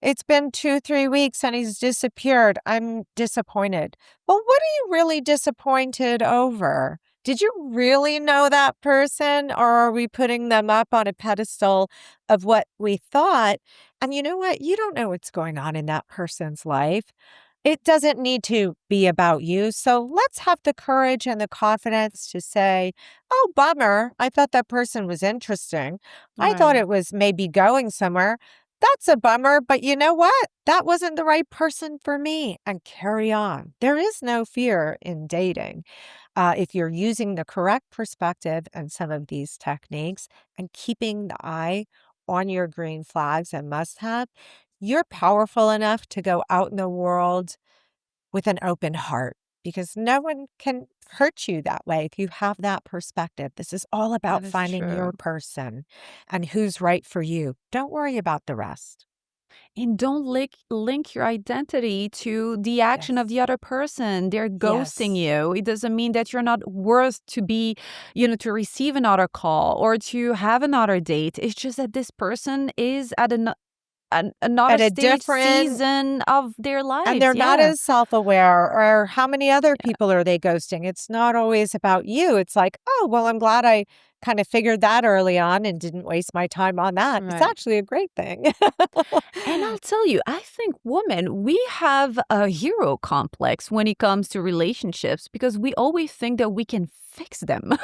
it's been 2, 3 weeks and he's disappeared. I'm disappointed. Well, what are you really disappointed over? Did you really know that person, or are we putting them up on a pedestal of what we thought? And you know what? You don't know what's going on in that person's life. It doesn't need to be about you. So let's have the courage and the confidence to say, oh, bummer. I thought that person was interesting. I thought Right. it was maybe going somewhere. That's a bummer. But you know what? That wasn't the right person for me. And carry on. There is no fear in dating. If you're using the correct perspective and some of these techniques and keeping the eye on your green flags and must have, you're powerful enough to go out in the world with an open heart because no one can hurt you that way if you have that perspective. This is all That about is finding your true. person and who's right for you. Don't worry about the rest. And don't link your identity to the action of Yes. the other person. They're ghosting Yes. you. It doesn't mean that you're not worth to be, to receive another call or to have another date. It's just that this person is at another At a stage, different season of their And lives. they're not Yeah. as self-aware, or how many other people are they ghosting? It's not always about you. It's like, oh, well, I'm glad I kind of figured that early on and didn't waste my time on that. It's Right. actually a great thing. And I'll tell you, I think women, we have a hero complex when it comes to relationships because we always think that we can fix them.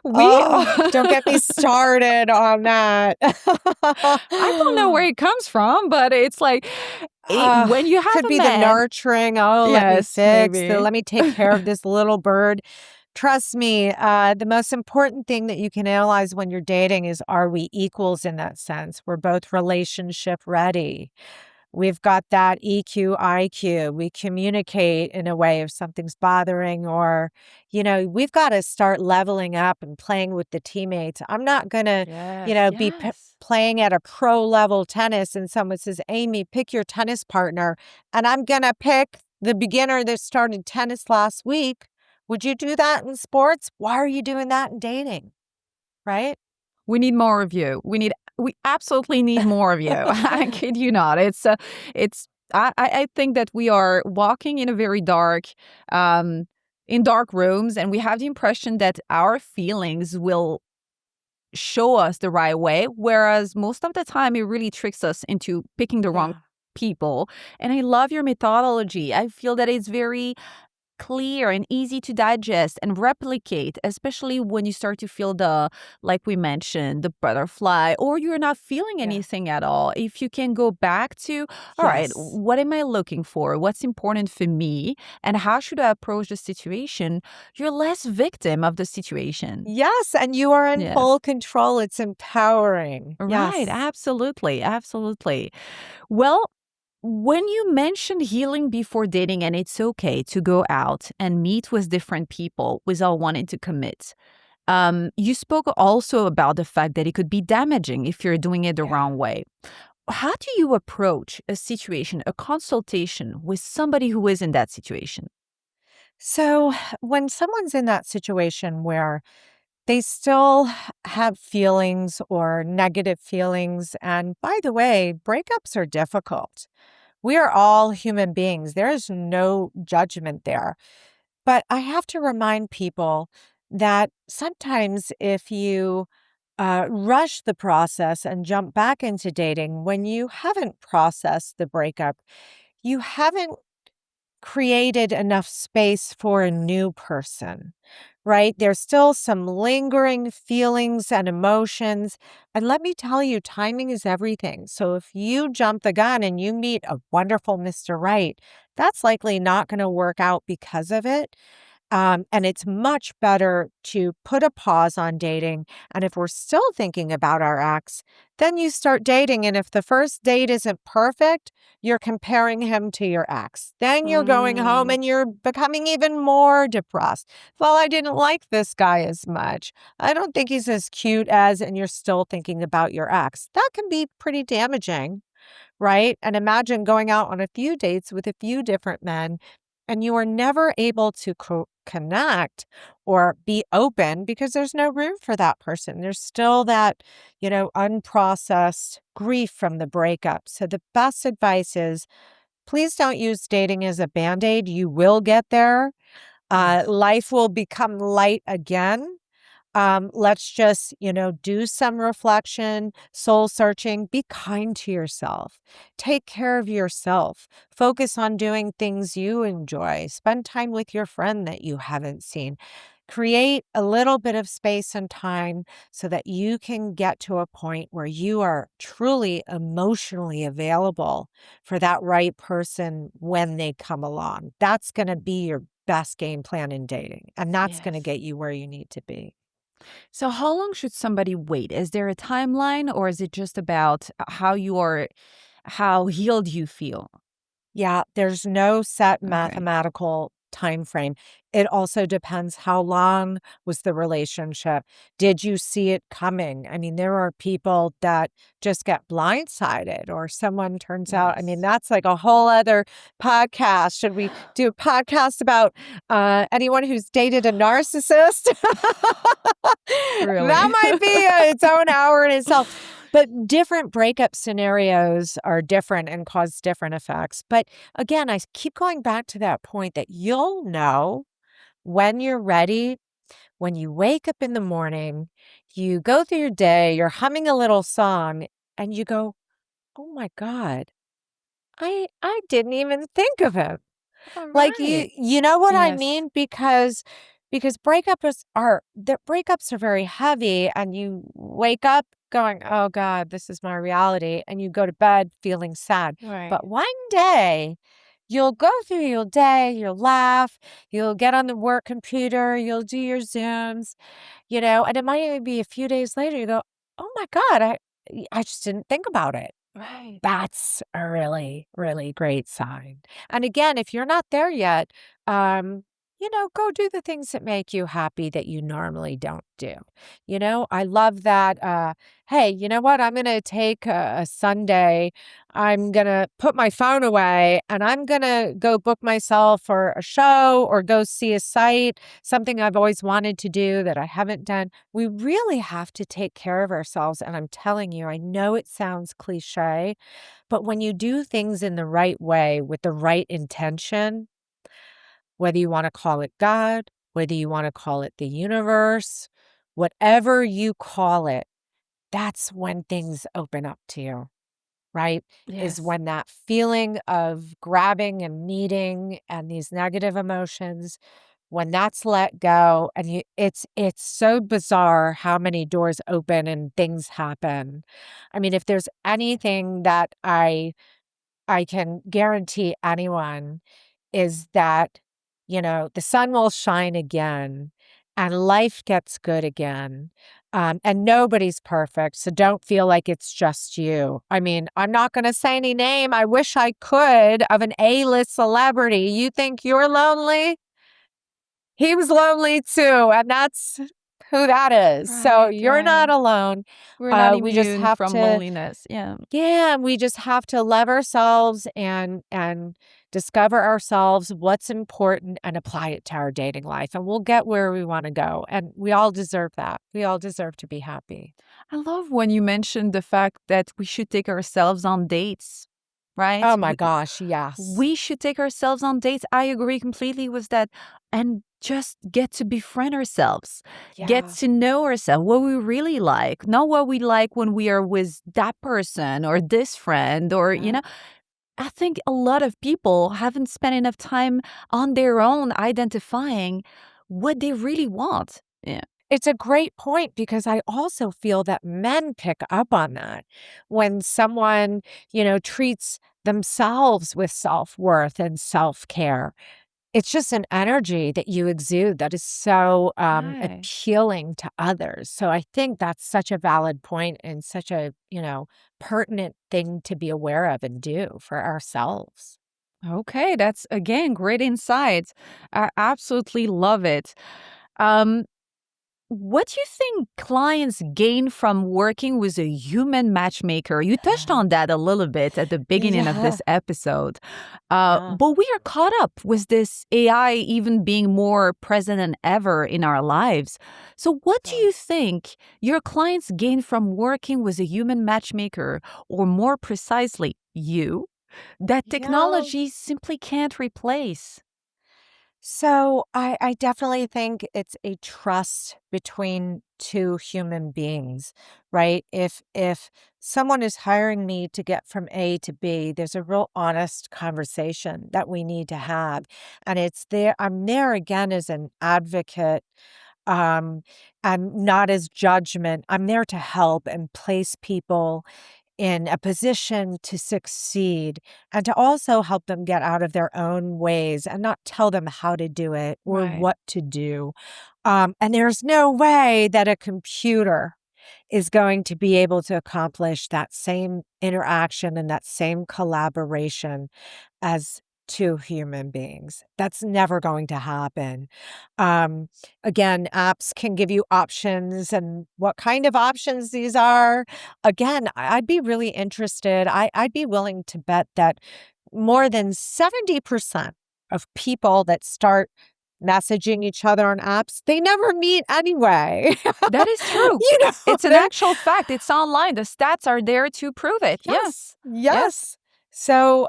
we Oh, don't get me started on that. I don't know where it comes from, but it's like Uh, when you have could a be the man, nurturing. Oh, yes, maybe. let me take care of this little bird. Trust me, the most important thing that you can analyze when you're dating is, are we equals in that sense? We're both relationship ready. We've got that EQ, IQ. We communicate in a way if something's bothering, or, we've got to start leveling up and playing with the teammates. I'm not going to, Yes, be yes. playing at a pro level tennis and someone says, Amy, pick your tennis partner. And I'm going to pick the beginner that started tennis last week. Would you do that in sports? Why are you doing that in dating? Right? We need more of you. We absolutely need more of you. I kid you not. It's I think that we are walking in a very dark in dark rooms, and we have the impression that our feelings will show us the right way, whereas most of the time it really tricks us into picking the wrong Yeah. people. And I love your methodology. I feel that it's very clear and easy to digest and replicate, especially when you start to feel like we mentioned, the butterfly, or you're not feeling Yeah. anything at all. If you can go back to, all right, Yes. what am I looking for? What's important for me? And how should I approach the situation? You're less victim of the situation. Yes. And you are in Yes. full control. It's empowering. Right. Yes. Absolutely. Absolutely. Well, when you mentioned healing before dating and it's okay to go out and meet with different people without wanting to commit, you spoke also about the fact that it could be damaging if you're doing it the Yeah. wrong way. How do you approach a situation, a consultation with somebody who is in that situation? So when someone's in that situation where they still have feelings or negative feelings, and by the way, breakups are difficult. We are all human beings. There is no judgment there. But I have to remind people that sometimes if you rush the process and jump back into dating when you haven't processed the breakup, you haven't created enough space for a new person, right? There's still some lingering feelings and emotions. And let me tell you, timing is everything. So if you jump the gun and you meet a wonderful Mr. Right, that's likely not going to work out because of it. And it's much better to put a pause on dating. And if we're still thinking about our ex, then you start dating. And if the first date isn't perfect, you're comparing him to your ex. Then you're going home and you're becoming even more depressed. Well, I didn't like this guy as much. I don't think he's as cute as, and you're still thinking about your ex. That can be pretty damaging, right? And imagine going out on a few dates with a few different men and you are never able to connect or be open because there's no room for that person. There's still that, unprocessed grief from the breakup. So the best advice is please don't use dating as a Band-Aid. You will get there. Life will become light again. Let's just, do some reflection, soul searching, be kind to yourself, take care of yourself, focus on doing things you enjoy, spend time with your friend that you haven't seen. Create a little bit of space and time so that you can get to a point where you are truly emotionally available for that right person when they come along. That's going to be your best game plan in dating, and that's going to get you where you need to be. So how long should somebody wait? Is there a timeline, or is it just about how healed you feel? Yeah, there's no set Okay. mathematical time frame. It also depends how long was the relationship. Did you see it coming? I mean, there are people that just get blindsided or someone turns out, I mean, that's like a whole other podcast. Should we do a podcast about anyone who's dated a narcissist? Really? That might be its own hour in itself. But different breakup scenarios are different and cause different effects. But again, I keep going back to that point that you'll know when you're ready, when you wake up in the morning, you go through your day, you're humming a little song, and you go, oh my God, I didn't even think of him. All Like right. you know what I Yes. mean? Because breakups are very heavy and you wake up going, "Oh God, this is my reality," and you go to bed feeling sad. Right. But one day you'll go through your day, you'll laugh, you'll get on the work computer, you'll do your Zooms, and it might even be a few days later you go, "Oh my God, I just didn't think about it." Right. That's a really, really great sign. And again, if you're not there yet, go do the things that make you happy that you normally don't do. I love that. Hey, you know what? I'm going to take a Sunday. I'm going to put my phone away and I'm going to go book myself for a show or go see a site, something I've always wanted to do that I haven't done. We really have to take care of ourselves. And I'm telling you, I know it sounds cliche, but when you do things in the right way with the right intention, whether you want to call it God, whether you want to call it the universe, whatever you call it, that's when things open up to you, right? Is Yes. when that feeling of grabbing and needing and these negative emotions, when that's let go, and it's so bizarre how many doors open and things happen. I mean, if there's anything that I can guarantee anyone is that, the sun will shine again and life gets good again. And nobody's perfect. So don't feel like it's just you. I mean, I'm not going to say any name. I wish I could of an A-list celebrity. You think you're lonely? He was lonely too. And that's who that is. So Right. you're not Right. alone. We're not We just immune have from to loneliness. Yeah. yeah, we just have to love ourselves and discover ourselves, what's important, and apply it to our dating life. And we'll get where we want to go. And we all deserve that. We all deserve to be happy. I love when you mentioned the fact that we should take ourselves on dates, right? Oh my gosh, yes. We should take ourselves on dates. I agree completely with that. And just get to befriend ourselves, get Yeah. to know ourselves, what we really like, not what we like when we are with that person or this friend or, Yeah. I think a lot of people haven't spent enough time on their own identifying what they really want. Yeah. It's a great point because I also feel that men pick up on that when someone, treats themselves with self-worth and self-care. It's just an energy that you exude that is so Right. appealing to others. So I think that's such a valid point and such a, pertinent thing to be aware of and do for ourselves. Okay, that's again great insight. I absolutely love it. Um, what do you think clients gain from working with a human matchmaker? You touched on that a little bit at the beginning of Yeah. this episode. Yeah. But we are caught up with this AI even being more present than ever in our lives. So, what do you think your clients gain from working with a human matchmaker, or more precisely, you, that Yeah. technology simply can't replace? So I definitely think it's a trust between two human beings, right? If someone is hiring me to get from A to B, there's a real honest conversation that we need to have. And I'm there again as an advocate. Um, I'm not as judgment. I'm there to help and place people in a position to succeed and to also help them get out of their own ways and not tell them how to do it or Right. what to do. And there's no way that a computer is going to be able to accomplish that same interaction and that same collaboration as two human beings. That's never going to happen. Um, Again, apps can give you options, and what kind of options these are. Again, I'd be really interested. I'd be willing to bet that more than 70% of people that start messaging each other on apps, they never meet anyway. That is true. You know, It's an actual fact. It's online. The stats are there to prove it. Yeah. yes, Yes. yes. So,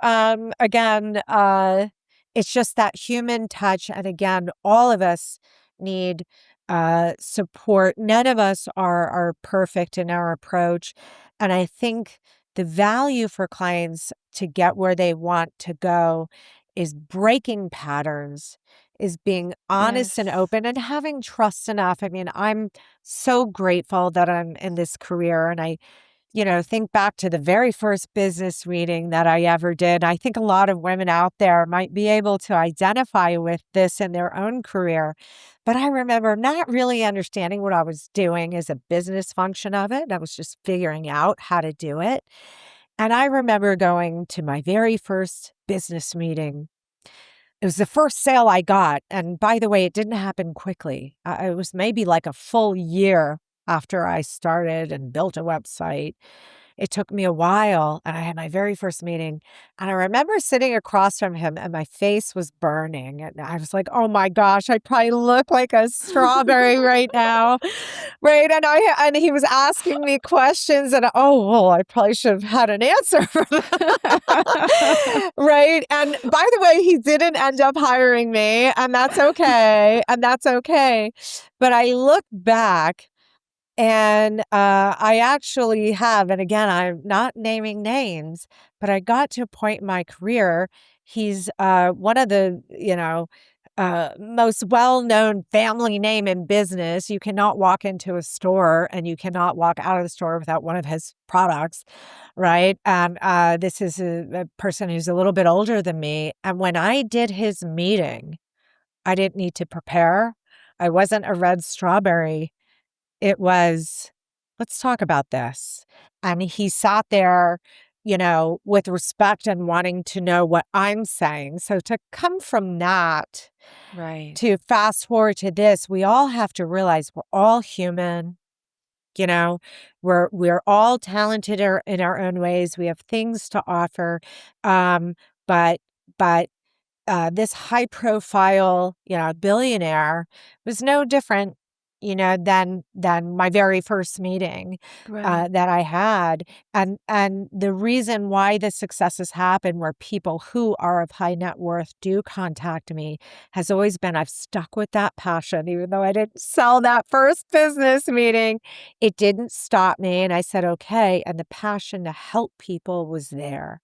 again, it's just that human touch. And again, all of us need support. None of us are perfect in our approach. And I think the value for clients to get where they want to go is breaking patterns, is being honest and Yes. open and having trust enough. I mean, I'm so grateful that I'm in this career, and I think back to the very first business meeting that I ever did. I think a lot of women out there might be able to identify with this in their own career. But I remember not really understanding what I was doing as a business function of it. I was just figuring out how to do it. And I remember going to my very first business meeting. It was the first sale I got. And by the way, it didn't happen quickly. It was maybe like a full year after I started and built a website. It took me a while, and I had my very first meeting, and I remember sitting across from him, and my face was burning, and I was like, "Oh my gosh, I probably look like a strawberry right now." Right, and he was asking me questions, and, oh, well, I probably should have had an answer for that. Right, and by the way, he didn't end up hiring me, and that's okay, but I look back and I actually have, and again, I'm not naming names, but I got to a point in my career. He's one of the, most well-known family name in business. You cannot walk into a store and you cannot walk out of the store without one of his products, right? And this is a person who's a little bit older than me. And when I did his meeting, I didn't need to prepare. I wasn't a red strawberry. It was, "Let's talk about this." And he sat there, with respect and wanting to know what I'm saying. So to come from that Right. to fast forward to this, we all have to realize we're all human. You know, we're all talented in our own ways. We have things to offer. Um, but but this high profile, billionaire was no different than my very first meeting that I had. And the reason why the successes happen where people who are of high net worth do contact me has always been I've stuck with that passion. Even though I didn't sell that first business meeting, it didn't stop me. And I said, okay. And the passion to help people was there.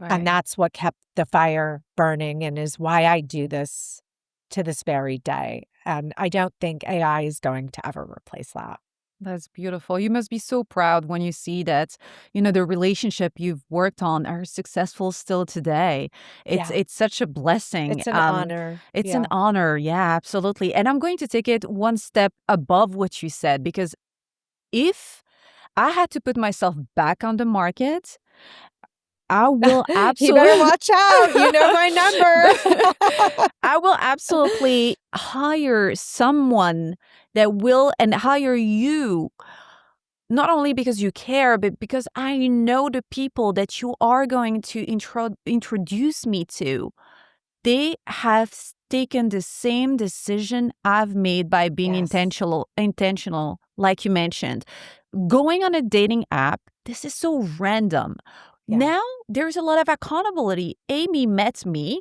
And that's what kept the fire burning and is why I do this to this very day. And I don't think AI is going to ever replace that. That's beautiful. You must be so proud when you see that, the relationship you've worked on are successful still today. It's Yeah. it's such a blessing. It's an honor. It's Yeah. an honor. Yeah, absolutely. And I'm going to take it one step above what you said, because if I had to put myself back on the market, I will You better absolutely watch out. You know my number. I will absolutely hire someone that will and hire you, not only because you care, but because I know the people that you are going to introduce me to. They have taken the same decision I've made by being Yes. intentional, like you mentioned. Going on a dating app, this is so random. Yeah. Now there's a lot of accountability. Amy met me,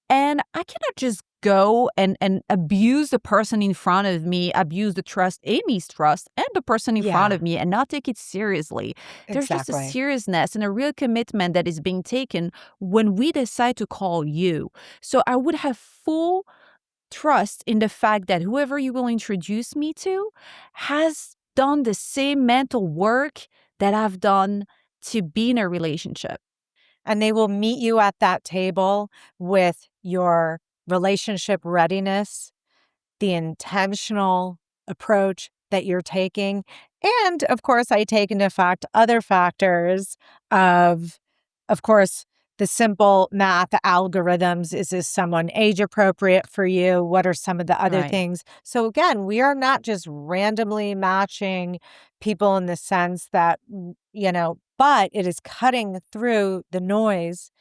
and I cannot just go and abuse the person in front of me, abuse the trust, Amy's trust, and the person in front Yeah. of me, and not take it seriously. There's just a Exactly. seriousness and a real commitment that is being taken when we decide to call you. So I would have full trust in the fact that whoever you will introduce me to has done the same mental work that I've done to be in a relationship. And they will meet you at that table with your relationship readiness, the intentional approach that you're taking. And of course, I take into fact other factors of course, the simple math algorithms. Is this someone age appropriate for you? What are some of the other Right. things? So again, we are not just randomly matching people in the sense that, but it is cutting through the noise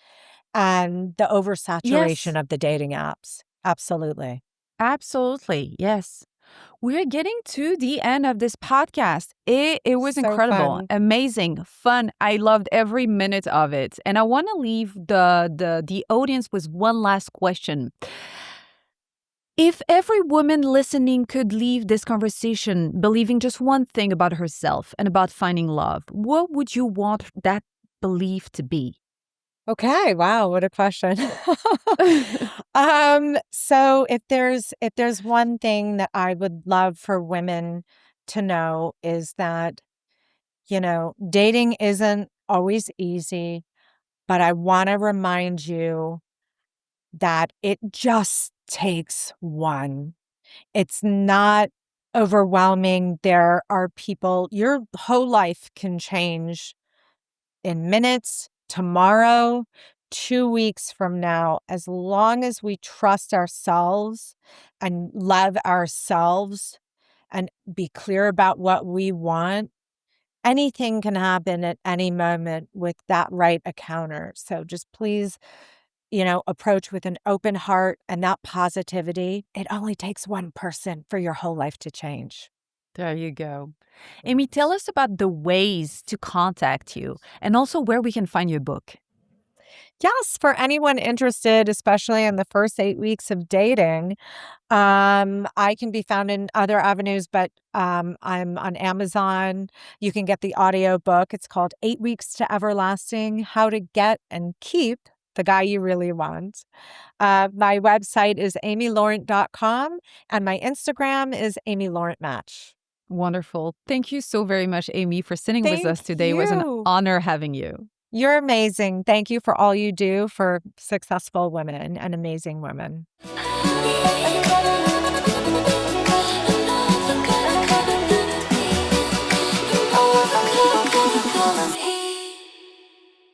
and the Yes, oversaturation of the dating apps. Absolutely. absolutely. Yes. We're getting to the end of this podcast. It was So incredible, fun. amazing, fun. I loved every minute of it. And I want to leave the audience with one last question. If every woman listening could leave this conversation believing just one thing about herself and about finding love, what would you want that belief to be? Okay, wow, what a question. So if there's one thing that I would love for women to know is that, dating isn't always easy, but I want to remind you that it just takes one. It's not overwhelming. There are people, your whole life can change in minutes, tomorrow, 2 weeks from now, as long as we trust ourselves and love ourselves and be clear about what we want. Anything can happen at any moment with that right encounter. So just please, approach with an open heart and that positivity. It only takes one person for your whole life to change. There you go. Amy, tell us about the ways to contact you and also where we can find your book. Yes, for anyone interested, especially in the first 8 weeks of dating, I can be found in other avenues, but I'm on Amazon. You can get the audio book. It's called 8 Weeks to Everlasting: How to Get and Keep the Guy You Really Want. My website is amylaurent.com, and my Instagram is Amy Laurent Match. Wonderful. Thank you so very much, Amy, for sitting with us Thank today. It was an you. honor having you. You're amazing. Thank you for all you do for successful women and amazing women.